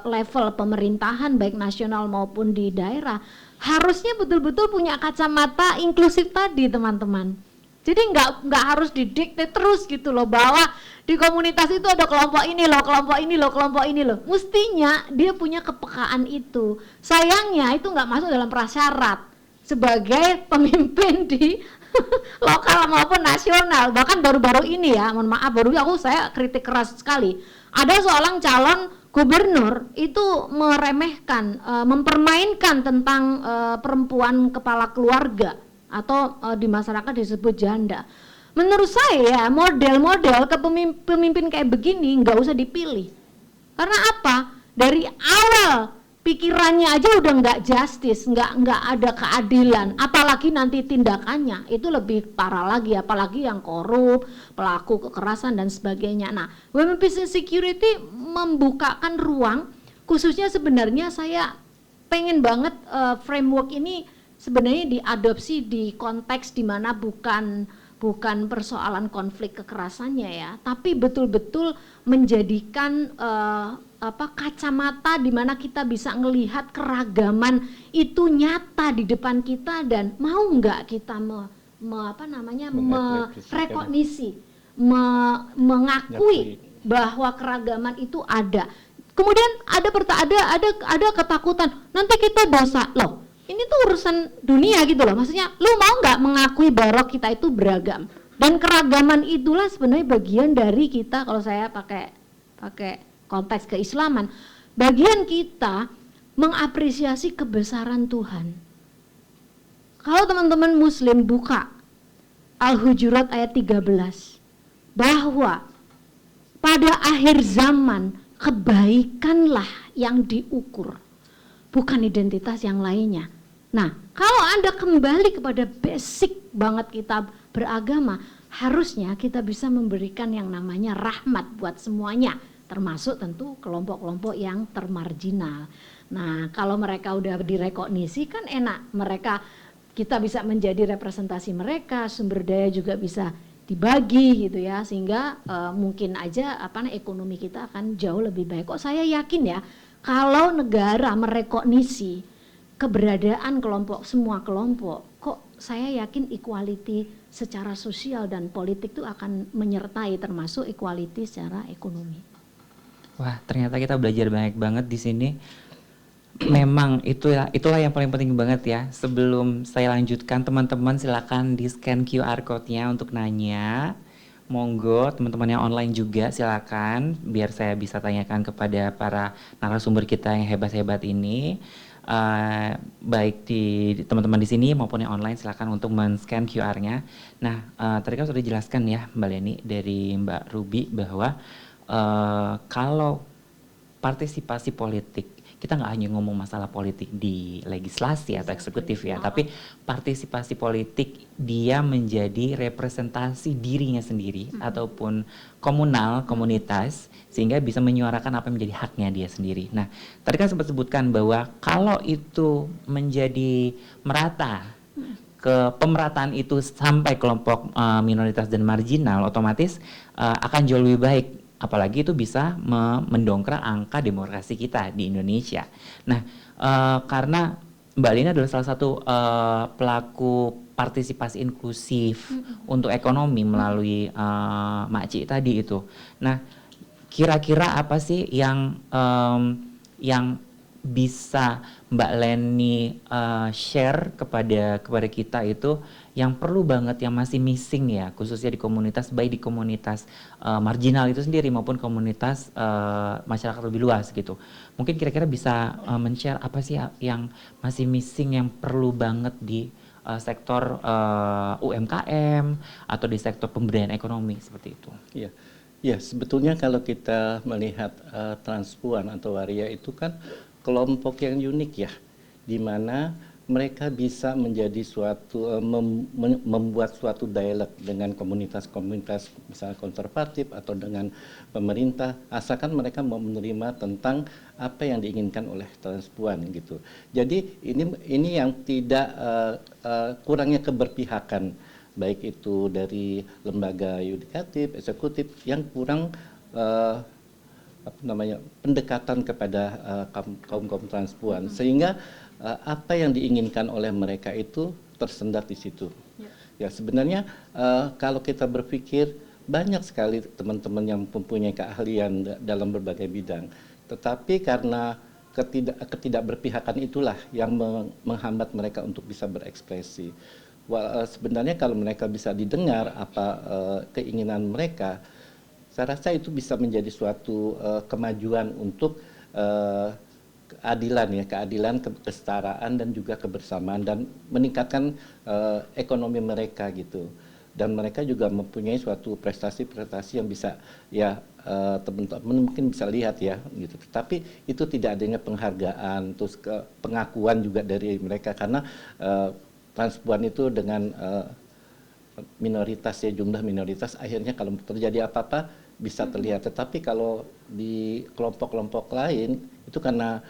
level pemerintahan baik nasional maupun di daerah harusnya betul-betul punya kacamata inklusif tadi teman-teman. Jadi nggak harus didikte terus gitu loh, bahwa di komunitas itu ada kelompok ini loh, kelompok ini loh, kelompok ini loh. Mestinya dia punya kepekaan itu. Sayangnya itu nggak masuk dalam prasyarat sebagai pemimpin di lokal maupun nasional. Bahkan baru-baru ini ya, mohon maaf, saya kritik keras sekali. Ada seorang calon gubernur itu meremehkan, mempermainkan tentang perempuan kepala keluarga atau di masyarakat disebut janda. Menurut saya model-model kepemimpin kayak begini nggak usah dipilih. Karena apa? Dari awal pikirannya aja udah nggak justice, nggak ada keadilan. Apalagi nanti tindakannya itu lebih parah lagi, apalagi yang korup, pelaku kekerasan dan sebagainya. Nah, Women Peace and Security membukakan ruang, khususnya sebenarnya saya pengen banget framework ini sebenarnya diadopsi di konteks di mana bukan persoalan konflik kekerasannya ya, tapi betul-betul menjadikan kacamata di mana kita bisa melihat keragaman itu nyata di depan kita, dan mau nggak kita merekognisi, mengakui bahwa keragaman itu ada. Kemudian ada ketakutan nanti kita dosa loh. Ini tuh urusan dunia gitu loh, maksudnya lu mau nggak mengakui bahwa kita itu beragam, dan keragaman itulah sebenarnya bagian dari kita. Kalau saya pakai konteks keislaman, bagian kita mengapresiasi kebesaran Tuhan. Kalau teman-teman muslim buka Al-Hujurat ayat 13, bahwa pada akhir zaman kebaikanlah yang diukur, bukan identitas yang lainnya. Nah, kalau Anda kembali kepada basic banget kita beragama, harusnya kita bisa memberikan yang namanya rahmat buat semuanya, termasuk tentu kelompok-kelompok yang termarginal. Nah, kalau mereka udah direkognisi kan enak, kita bisa menjadi representasi mereka, sumber daya juga bisa dibagi gitu ya, sehingga mungkin aja ekonomi kita akan jauh lebih baik. Kok saya yakin ya, kalau negara merekognisi keberadaan semua kelompok, kok saya yakin equality secara sosial dan politik itu akan menyertai, termasuk equality secara ekonomi. Wah, ternyata kita belajar banyak banget di sini. Memang itulah yang paling penting banget ya. Sebelum saya lanjutkan, teman-teman silakan di scan QR code-nya untuk nanya. Monggo teman-teman yang online juga silakan, biar saya bisa tanyakan kepada para narasumber kita yang hebat-hebat ini. baik di teman-teman di sini maupun yang online, silakan untuk men-scan QR-nya. Nah, tadi kan sudah dijelaskan ya Mbak Leni dari Mbak Ruby bahwa kalau partisipasi politik, kita nggak hanya ngomong masalah politik di legislasi atau eksekutif ya, tapi partisipasi politik dia menjadi representasi dirinya sendiri ataupun komunitas, sehingga bisa menyuarakan apa yang menjadi haknya dia sendiri. Nah, tadi kan sempat sebutkan bahwa kalau itu menjadi merata, ke pemerataan itu sampai kelompok minoritas dan marginal, otomatis akan jauh lebih baik. Apalagi itu bisa mendongkrak angka demokrasi kita di Indonesia. Nah, karena Mbak Lina adalah salah satu pelaku partisipasi inklusif untuk ekonomi melalui Makci tadi itu. Nah, kira-kira apa sih yang bisa Mbak Leni share kepada kita itu yang perlu banget, yang masih missing ya, khususnya di komunitas, baik di komunitas marginal itu sendiri maupun komunitas masyarakat lebih luas gitu. Mungkin kira-kira bisa men-share apa sih yang masih missing, yang perlu banget di sektor UMKM atau di sektor pemberdayaan ekonomi seperti itu. Iya. Ya, sebetulnya kalau kita melihat transpuan atau waria itu kan kelompok yang unik ya, di mana mereka bisa menjadi suatu membuat suatu dialog dengan komunitas-komunitas misalnya konservatif atau dengan pemerintah, asalkan mereka mau menerima tentang apa yang diinginkan oleh transpuan gitu. Jadi ini yang tidak kurangnya keberpihakan, baik itu dari lembaga yudikatif, eksekutif yang kurang pendekatan kepada kaum transpuan, sehingga apa yang diinginkan oleh mereka itu tersendat di situ. Ya, sebenarnya kalau kita berpikir banyak sekali teman-teman yang mempunyai keahlian dalam berbagai bidang, tetapi karena ketidakberpihakan itulah yang menghambat mereka untuk bisa berekspresi. Sebenarnya kalau mereka bisa didengar apa keinginan mereka, saya rasa itu bisa menjadi suatu kemajuan untuk keadilan, kesetaraan dan juga kebersamaan, dan meningkatkan ekonomi mereka gitu. Dan mereka juga mempunyai suatu prestasi-prestasi yang bisa ya teman-teman mungkin bisa lihat ya gitu. Tetapi itu tidak adanya penghargaan, terus pengakuan juga dari mereka, karena transpuan itu dengan minoritas ya, jumlah minoritas, akhirnya kalau terjadi apa-apa bisa terlihat. Tetapi kalau di kelompok-kelompok lain itu karena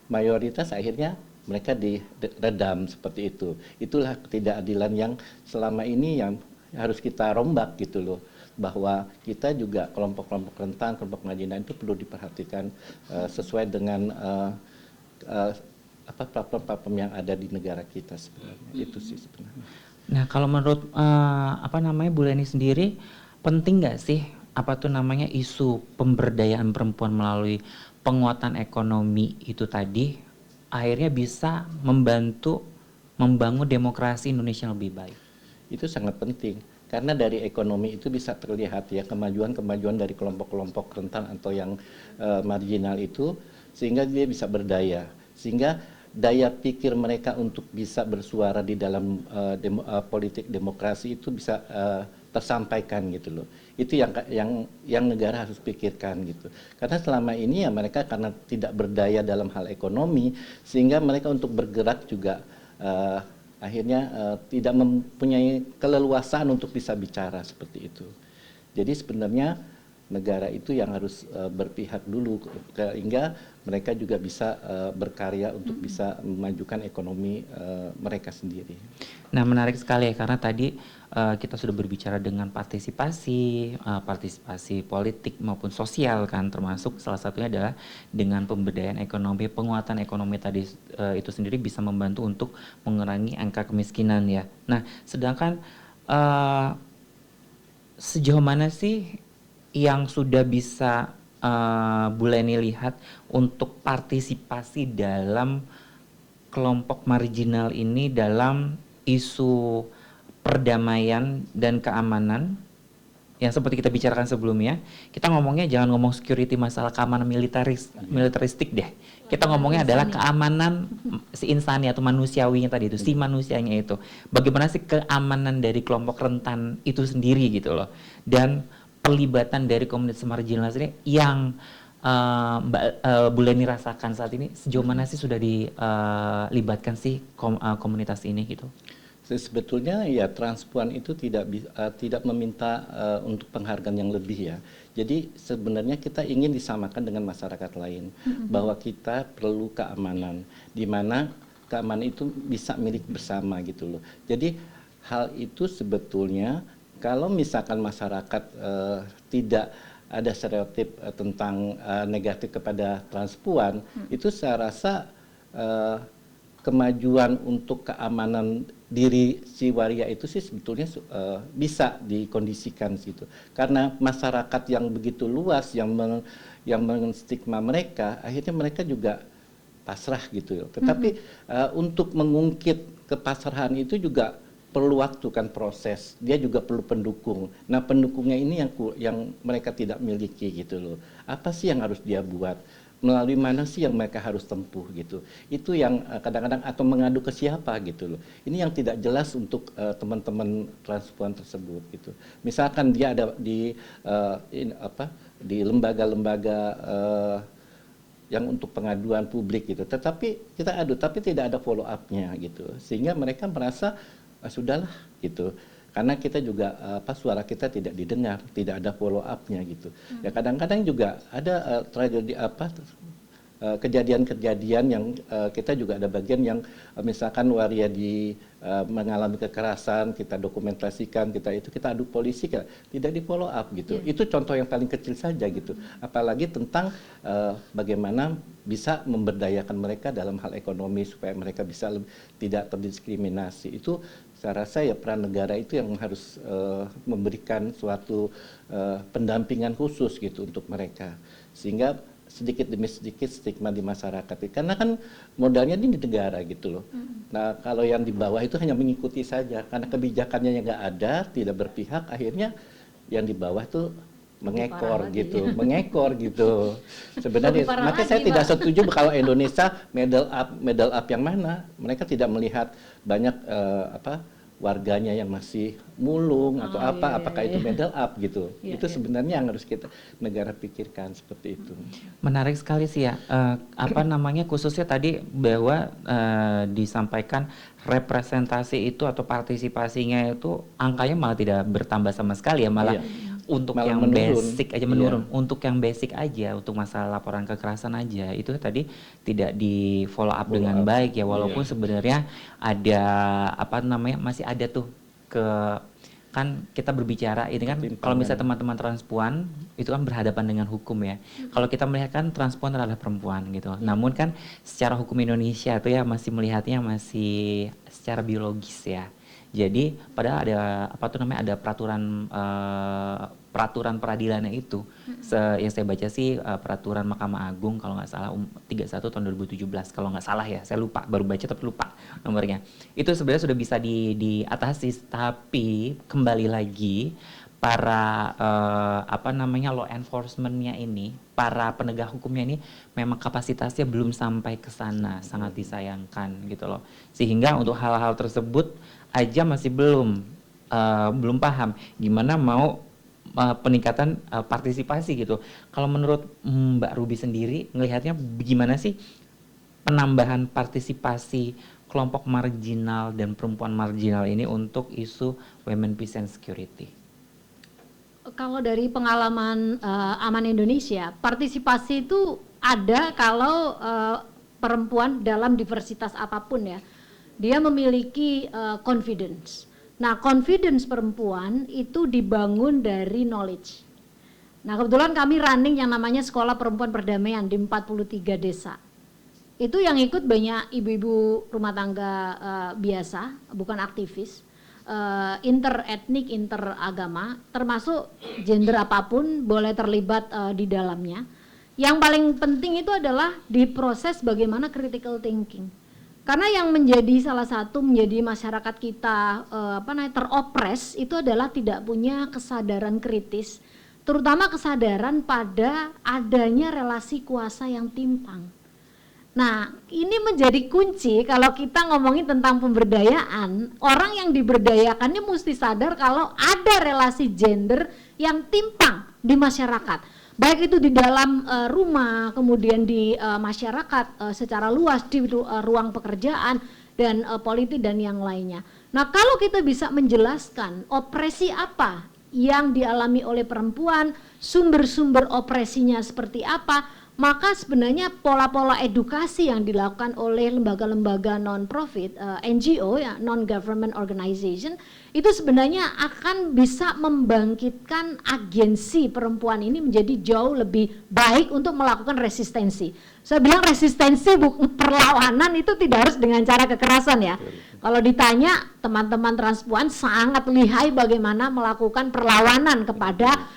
mayoritas, akhirnya mereka diredam seperti itu. Itulah ketidakadilan yang selama ini yang harus kita rombak gitu loh, bahwa kita juga kelompok-kelompok rentan, kelompok marginal itu perlu diperhatikan sesuai dengan platform yang ada di negara kita sebenarnya. Itu sih sebenarnya. Nah, kalau menurut Bu Leni sendiri, penting nggak sih isu pemberdayaan perempuan melalui penguatan ekonomi itu tadi akhirnya bisa membantu membangun demokrasi Indonesia yang lebih baik? Itu sangat penting, karena dari ekonomi itu bisa terlihat ya kemajuan dari kelompok-kelompok rentan atau yang marginal itu, sehingga dia bisa berdaya, sehingga daya pikir mereka untuk bisa bersuara di dalam politik demokrasi itu bisa tersampaikan gitu loh. Itu yang negara harus pikirkan gitu. Karena selama ini ya mereka karena tidak berdaya dalam hal ekonomi, sehingga mereka untuk bergerak juga akhirnya tidak mempunyai keleluasaan untuk bisa bicara seperti itu. Jadi sebenarnya negara itu yang harus berpihak dulu, sehingga mereka juga bisa berkarya untuk bisa memajukan ekonomi mereka sendiri. Nah, menarik sekali ya, karena tadi kita sudah berbicara dengan partisipasi politik maupun sosial kan, termasuk salah satunya adalah dengan pemberdayaan ekonomi, penguatan ekonomi tadi itu sendiri bisa membantu untuk mengurangi angka kemiskinan ya. Nah, sedangkan sejauh mana sih yang sudah bisa Bu Leni lihat untuk partisipasi dalam kelompok marginal ini dalam isu perdamaian dan keamanan yang seperti kita bicarakan sebelumnya, kita ngomongnya jangan ngomong security masalah keamanan militeristik deh. Kita ngomongnya adalah keamanan si insani atau manusiawinya tadi itu, si manusianya itu. Bagaimana sih keamanan dari kelompok rentan itu sendiri gitu loh. Dan pelibatan dari komunitas marginal ini yang Mbak Buleni rasakan saat ini, sejauh mana sih sudah dilibatkan sih komunitas ini gitu? Sebetulnya ya Transpuan itu tidak meminta untuk penghargaan yang lebih ya. Jadi sebenarnya kita ingin disamakan dengan masyarakat lain, bahwa kita perlu keamanan, di mana keamanan itu bisa milik bersama gitu loh. Jadi hal itu sebetulnya kalau misalkan masyarakat tidak ada stereotip tentang negatif kepada transpuan, itu saya rasa kemajuan untuk keamanan diri si waria itu sih sebetulnya bisa dikondisikan gitu. Karena masyarakat yang begitu luas yang menstigma mereka, akhirnya mereka juga pasrah gitu. Tetapi untuk mengungkit kepasrahan itu juga perlu waktu kan, proses. Dia juga perlu pendukung. Nah, pendukungnya ini yang mereka tidak miliki gitu loh. Apa sih yang harus dia buat? Melalui mana sih yang mereka harus tempuh gitu. Itu yang kadang-kadang atau mengadu ke siapa gitu loh. Ini yang tidak jelas untuk teman-teman transpuan tersebut gitu. Misalkan dia ada di lembaga-lembaga yang untuk pengaduan publik gitu. Tetapi kita adu tapi tidak ada follow up-nya gitu. Sehingga mereka merasa sudahlah gitu. Karena kita juga suara kita tidak didengar, tidak ada follow up-nya gitu. Ya kadang-kadang juga ada tragedi kejadian-kejadian yang kita juga ada bagian yang misalkan waria mengalami kekerasan, kita dokumentasikan, kita adu polisi, tidak di follow up gitu. Itu contoh yang paling kecil saja gitu. Apalagi tentang bagaimana bisa memberdayakan mereka dalam hal ekonomi supaya mereka bisa tidak terdiskriminasi. Itu saya rasa ya peran negara itu yang harus memberikan suatu pendampingan khusus gitu untuk mereka, sehingga sedikit demi sedikit stigma di masyarakat. Karena kan modalnya di negara gitu loh. Nah kalau yang di bawah itu hanya mengikuti saja, karena kebijakannya yang nggak ada, tidak berpihak, akhirnya yang di bawah tuh mengekor gitu. Sebenarnya maka saya tidak setuju kalau Indonesia middle up yang mana. Mereka tidak melihat banyak warganya yang masih mulung atau apakah itu middle up gitu. Itu sebenarnya yang harus kita negara pikirkan seperti itu. Menarik sekali sih ya, khususnya tadi bahwa disampaikan representasi itu atau partisipasinya itu angkanya malah tidak bertambah sama sekali ya, malah untuk malah yang menurun. Basic aja menurun. Untuk yang basic aja, untuk masalah laporan kekerasan aja itu tadi tidak di follow up dengan baik ya, walaupun sebenarnya ada masih ada tuh kan kita berbicara ini kan kalau misalnya teman-teman transpuan itu kan berhadapan dengan hukum ya. Kalau kita melihat kan transpuan adalah perempuan gitu. Namun kan secara hukum Indonesia tuh ya masih melihatnya masih secara biologis ya. Jadi padahal ada peraturan peradilannya itu. Yang saya baca sih peraturan Mahkamah Agung kalau nggak salah 31 tahun 2017 kalau nggak salah ya. Saya lupa, baru baca tapi lupa nomornya. Itu sebenarnya sudah bisa diatasi, tapi kembali lagi para law enforcement-nya ini, para penegak hukumnya ini memang kapasitasnya belum sampai ke sana, sangat disayangkan gitu loh. Sehingga untuk hal-hal tersebut aja masih belum paham gimana mau peningkatan partisipasi gitu. Kalau menurut Mbak Ruby sendiri ngelihatnya gimana sih penambahan partisipasi kelompok marginal dan perempuan marginal ini untuk isu women peace and security? Kalau dari pengalaman Aman Indonesia, partisipasi itu ada kalau perempuan dalam diversitas apapun ya, dia memiliki confidence. Nah, confidence perempuan itu dibangun dari knowledge. Nah, kebetulan kami running yang namanya Sekolah Perempuan Perdamaian di 43 desa. Itu yang ikut banyak ibu-ibu rumah tangga biasa, bukan aktivis, interetnik, interagama, termasuk gender apapun boleh terlibat di dalamnya. Yang paling penting itu adalah di proses bagaimana critical thinking. Karena yang menjadi salah satu menjadi masyarakat kita teropres itu adalah tidak punya kesadaran kritis, terutama kesadaran pada adanya relasi kuasa yang timpang. Nah, ini menjadi kunci kalau kita ngomongin tentang pemberdayaan. Orang yang diberdayakannya mesti sadar kalau ada relasi gender yang timpang di masyarakat. Baik itu di dalam rumah, kemudian di masyarakat secara luas, di ruang pekerjaan, dan politik dan yang lainnya. Nah, kalau kita bisa menjelaskan opresi apa yang dialami oleh perempuan, sumber-sumber opresinya seperti apa, maka sebenarnya pola-pola edukasi yang dilakukan oleh lembaga-lembaga non-profit, NGO, ya, non-government organization, itu sebenarnya akan bisa membangkitkan agensi perempuan ini menjadi jauh lebih baik untuk melakukan resistensi. Saya bilang resistensi perlawanan itu tidak harus dengan cara kekerasan ya. Kalau ditanya teman-teman transpuan sangat lihai bagaimana melakukan perlawanan kepada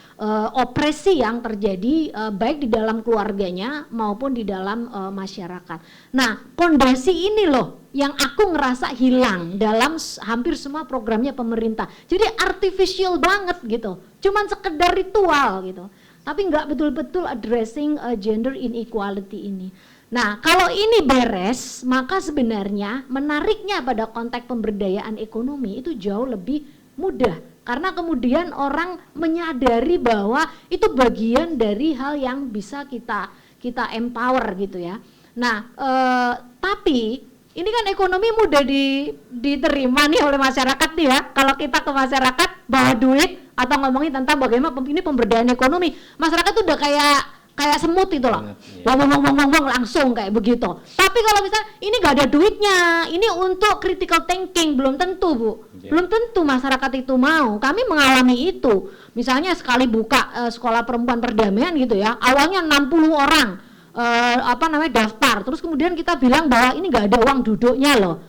opresi yang terjadi baik di dalam keluarganya maupun di dalam masyarakat. Nah, pondasi ini loh yang aku ngerasa hilang dalam hampir semua programnya pemerintah. Jadi artificial banget gitu, cuman sekedar ritual gitu, tapi nggak betul-betul addressing gender inequality ini. Nah, kalau ini beres, maka sebenarnya menariknya pada konteks pemberdayaan ekonomi itu jauh lebih mudah. Karena kemudian orang menyadari bahwa itu bagian dari hal yang bisa kita empower gitu ya. Nah, tapi ini kan ekonomi mudah diterima nih oleh masyarakat nih ya. Kalau kita ke masyarakat bawa duit atau ngomongin tentang bagaimana ini pemberdayaan ekonomi, masyarakat tuh udah kayak semut itu loh, ngomong langsung kayak begitu. Tapi kalau misalnya ini nggak ada duitnya, ini untuk critical thinking, belum tentu Bu, belum tentu masyarakat itu mau. Kami mengalami itu, misalnya sekali buka sekolah perempuan perdamaian gitu ya, awalnya 60 orang daftar, terus kemudian kita bilang bahwa ini nggak ada uang duduknya loh,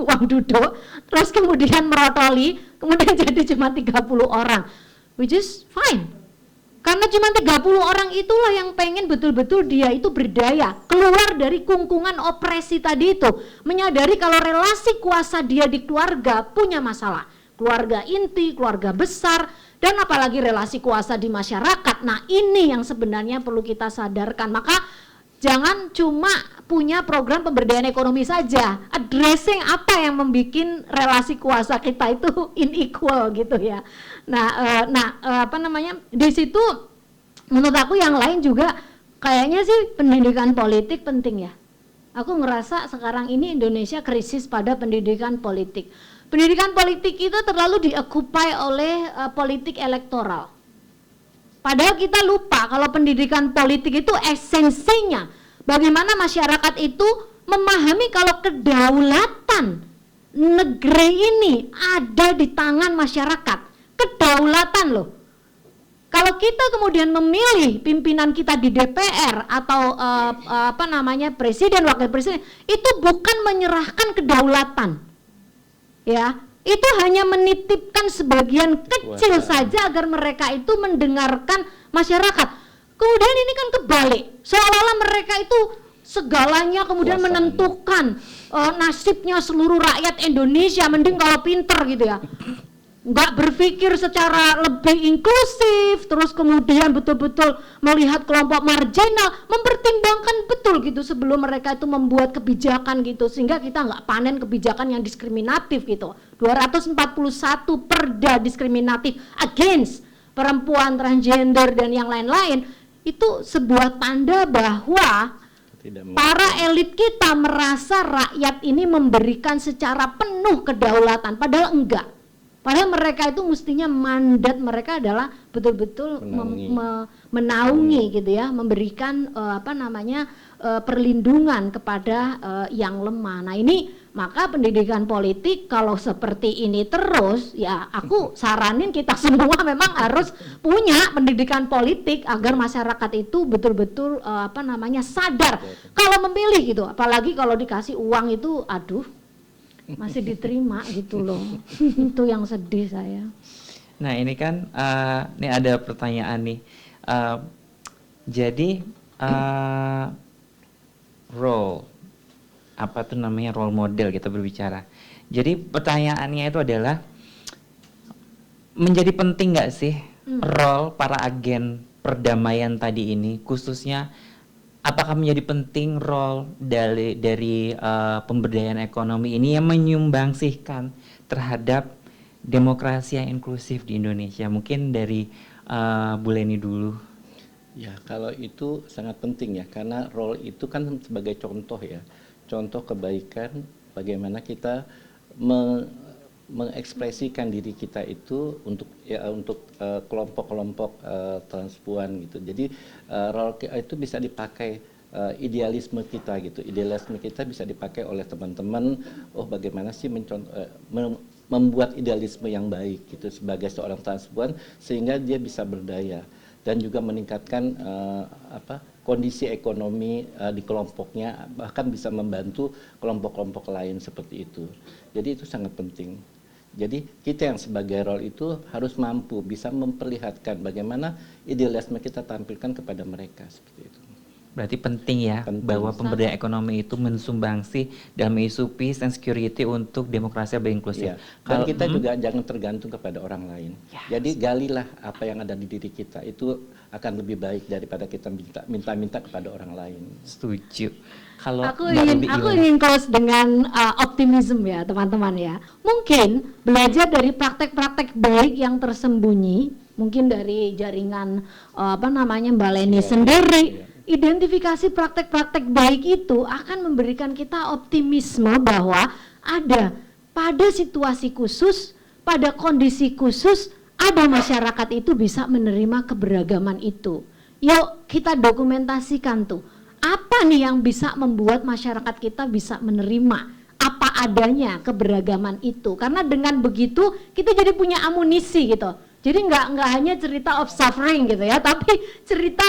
uang duduk, terus kemudian merotoli, kemudian jadi cuma 30 orang, which is fine. Karena cuma 30 orang itulah yang pengen betul-betul dia itu berdaya, keluar dari kungkungan opresi tadi itu, menyadari kalau relasi kuasa dia di keluarga punya masalah, keluarga inti, keluarga besar, dan apalagi relasi kuasa di masyarakat. Nah, ini yang sebenarnya perlu kita sadarkan. Maka jangan cuma punya program pemberdayaan ekonomi saja, addressing apa yang membuat relasi kuasa kita itu unequal gitu ya. Di situ menurut aku yang lain juga kayaknya sih pendidikan politik penting ya. Aku ngerasa sekarang ini Indonesia krisis pada pendidikan politik. Pendidikan politik itu terlalu diokupai oleh politik elektoral. Padahal kita lupa kalau pendidikan politik itu esensinya bagaimana masyarakat itu memahami kalau kedaulatan negeri ini ada di tangan masyarakat. Kedaulatan loh. Kalau kita kemudian memilih pimpinan kita di DPR atau presiden, wakil presiden, itu bukan menyerahkan kedaulatan. Ya, itu hanya menitipkan sebagian kecil saja agar mereka itu mendengarkan masyarakat. Kemudian ini kan kebalik, seolah-olah mereka itu segalanya kemudian menentukan nasibnya seluruh rakyat Indonesia, mending kalau pinter gitu ya. Nggak berpikir secara lebih inklusif, terus kemudian betul-betul melihat kelompok marginal, mempertimbangkan betul gitu sebelum mereka itu membuat kebijakan gitu, sehingga kita nggak panen kebijakan yang diskriminatif gitu. 241 perda diskriminatif against perempuan, transgender, dan yang lain-lain, itu sebuah tanda bahwa para elit kita merasa rakyat ini memberikan secara penuh kedaulatan, padahal enggak. Padahal mereka itu mestinya mandat mereka adalah betul-betul menaungi gitu ya, memberikan perlindungan kepada yang lemah. Nah ini maka pendidikan politik kalau seperti ini terus ya aku saranin kita semua memang harus punya pendidikan politik agar masyarakat itu betul-betul sadar kalau memilih gitu, apalagi kalau dikasih uang itu aduh masih diterima gitu loh. Itu yang sedih saya. Nah ini kan ini ada pertanyaan nih, jadi role role model kita berbicara. Jadi pertanyaannya itu adalah menjadi penting nggak sih role para agen perdamaian tadi ini, khususnya apakah menjadi penting role dari pemberdayaan ekonomi ini yang menyumbangsihkan terhadap demokrasi yang inklusif di Indonesia? Mungkin dari Bu Leni dulu. Ya, kalau itu sangat penting ya, karena role itu kan sebagai contoh ya, contoh kebaikan bagaimana kita mengekspresikan diri kita itu untuk kelompok-kelompok transpuan gitu. Jadi role itu bisa dipakai idealisme kita gitu. Idealisme kita bisa dipakai oleh teman-teman. Oh, bagaimana sih membuat idealisme yang baik gitu sebagai seorang transpuan sehingga dia bisa berdaya dan juga meningkatkan kondisi ekonomi di kelompoknya, bahkan bisa membantu kelompok-kelompok lain seperti itu. Jadi itu sangat penting. Jadi kita yang sebagai role itu harus mampu bisa memperlihatkan bagaimana idealisme kita tampilkan kepada mereka seperti itu. Berarti penting ya bahwa pemberdayaan ekonomi itu mensumbangsi dalam isu peace and security untuk demokrasi yang inklusif. Ya. Dan kita juga jangan tergantung kepada orang lain. Yes. Jadi galilah apa yang ada di diri kita, itu akan lebih baik daripada kita minta kepada orang lain. Setuju. Kalau aku ingin close dengan optimism ya teman-teman ya. Mungkin belajar dari praktek-praktek baik yang tersembunyi, mungkin dari jaringan Mbak Leni sendiri. Identifikasi praktek-praktek baik itu akan memberikan kita optimisme bahwa ada pada situasi khusus, pada kondisi khusus, ada masyarakat itu bisa menerima keberagaman itu. Yuk kita dokumentasikan tuh, apa nih yang bisa membuat masyarakat kita bisa menerima apa adanya keberagaman itu. Karena dengan begitu kita jadi punya amunisi gitu. Jadi nggak hanya cerita of suffering gitu ya, tapi cerita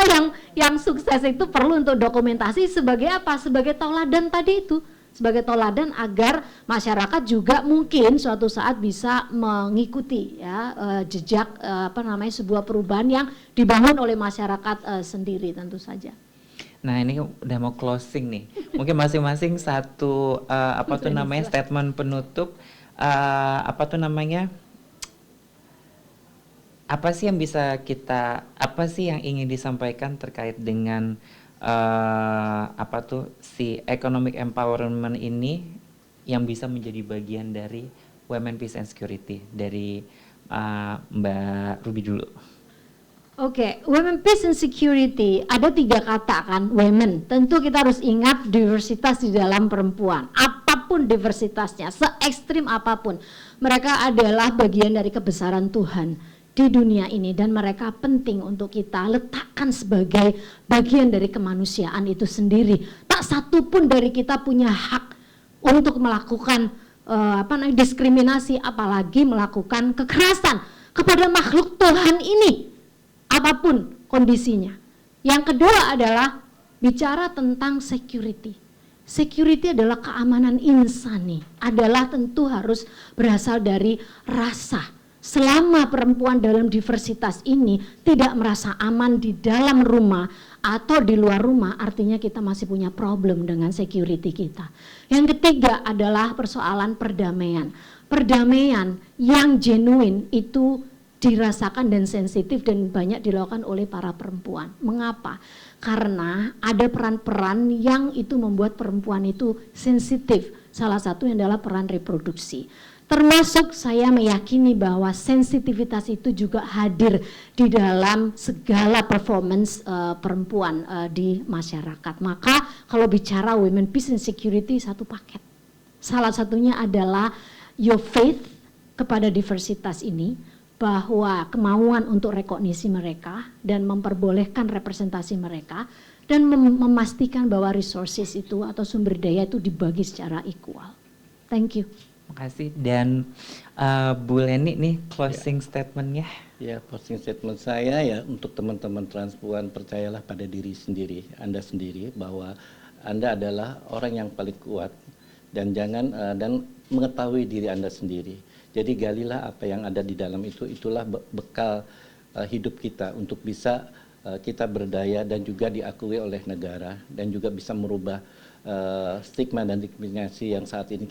yang sukses itu perlu untuk dokumentasi sebagai apa? Sebagai tauladan tadi itu, sebagai tauladan agar masyarakat juga mungkin suatu saat bisa mengikuti ya jejak sebuah perubahan yang dibangun oleh masyarakat sendiri tentu saja. Nah ini udah mau closing nih, mungkin masing-masing satu statement penutup, apa sih yang ingin disampaikan terkait dengan si economic empowerment ini yang bisa menjadi bagian dari Women Peace and Security, dari Mbak Ruby dulu. Oke, Women Peace and Security, ada 3 kata kan, women. Tentu kita harus ingat diversitas di dalam perempuan, apapun diversitasnya, se ekstrim apapun. Mereka adalah bagian dari kebesaran Tuhan di dunia ini dan mereka penting untuk kita letakkan sebagai bagian dari kemanusiaan itu sendiri. Tak satu pun dari kita punya hak untuk melakukan diskriminasi, apalagi melakukan kekerasan kepada makhluk Tuhan ini, apapun kondisinya. Yang kedua adalah bicara tentang security. Security adalah keamanan insani, adalah tentu harus berasal dari rasa. Selama perempuan dalam diversitas ini tidak merasa aman di dalam rumah atau di luar rumah, artinya kita masih punya problem dengan security kita. Yang ketiga adalah persoalan perdamaian. Perdamaian yang genuine itu dirasakan dan sensitif dan banyak dilakukan oleh para perempuan. Mengapa? Karena ada peran-peran yang itu membuat perempuan itu sensitif. Salah satunya adalah peran reproduksi. Termasuk saya meyakini bahwa sensitivitas itu juga hadir di dalam segala performance perempuan di masyarakat. Maka kalau bicara Women Peace and Security satu paket. Salah satunya adalah your faith kepada diversitas ini, bahwa kemauan untuk rekognisi mereka dan memperbolehkan representasi mereka dan memastikan bahwa resources itu atau sumber daya itu dibagi secara equal. Thank you. Makasih. Dan Bu Leni nih closing statementnya. Ya, closing statement saya ya untuk teman-teman transpuan, percayalah pada diri sendiri, Anda sendiri, bahwa Anda adalah orang yang paling kuat dan jangan dan mengetahui diri Anda sendiri. Jadi galilah apa yang ada di dalam itu, itulah bekal hidup kita untuk bisa kita berdaya dan juga diakui oleh negara dan juga bisa merubah stigma dan diskriminasi yang saat ini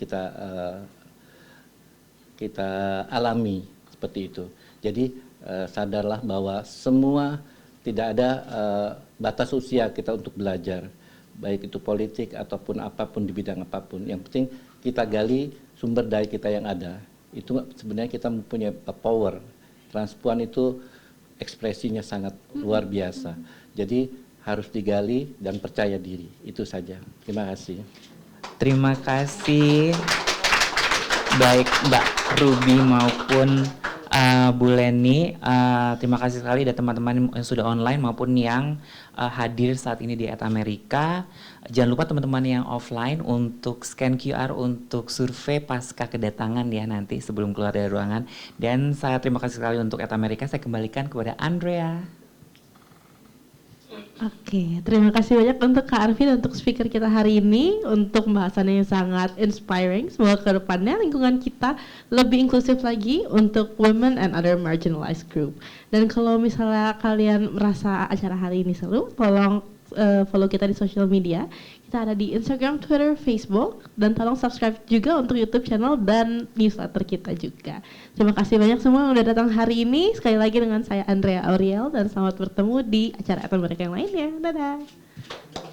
kita alami seperti itu. Jadi sadarlah bahwa semua tidak ada batas usia kita untuk belajar, baik itu politik ataupun apapun di bidang apapun. Yang penting kita gali sumber daya kita yang ada. Itu sebenarnya kita mempunyai power. Transpuan itu ekspresinya sangat luar biasa. Jadi harus digali dan percaya diri. Itu saja. Terima kasih. Terima kasih baik Mbak Ruby maupun Bu Leni. Terima kasih sekali ada teman-teman yang sudah online maupun yang hadir saat ini di Amerika. Jangan lupa teman-teman yang offline untuk scan QR untuk survei pasca kedatangan ya nanti sebelum keluar dari ruangan. Dan saya terima kasih sekali untuk Amerika. Saya kembalikan kepada Andrea. Oke, terima kasih banyak untuk Kak Arvin untuk speaker kita hari ini untuk pembahasannya yang sangat inspiring. Semoga ke depannya lingkungan kita lebih inklusif lagi untuk women and other marginalized group. Dan kalau misalnya kalian merasa acara hari ini seru, tolong follow kita di social media. Kita ada di Instagram, Twitter, Facebook, dan tolong subscribe juga untuk YouTube channel dan newsletter kita juga. Terima kasih banyak semua yang udah datang hari ini. Sekali lagi dengan saya Andrea Auriel dan selamat bertemu di acara mereka yang lainnya. Dadah.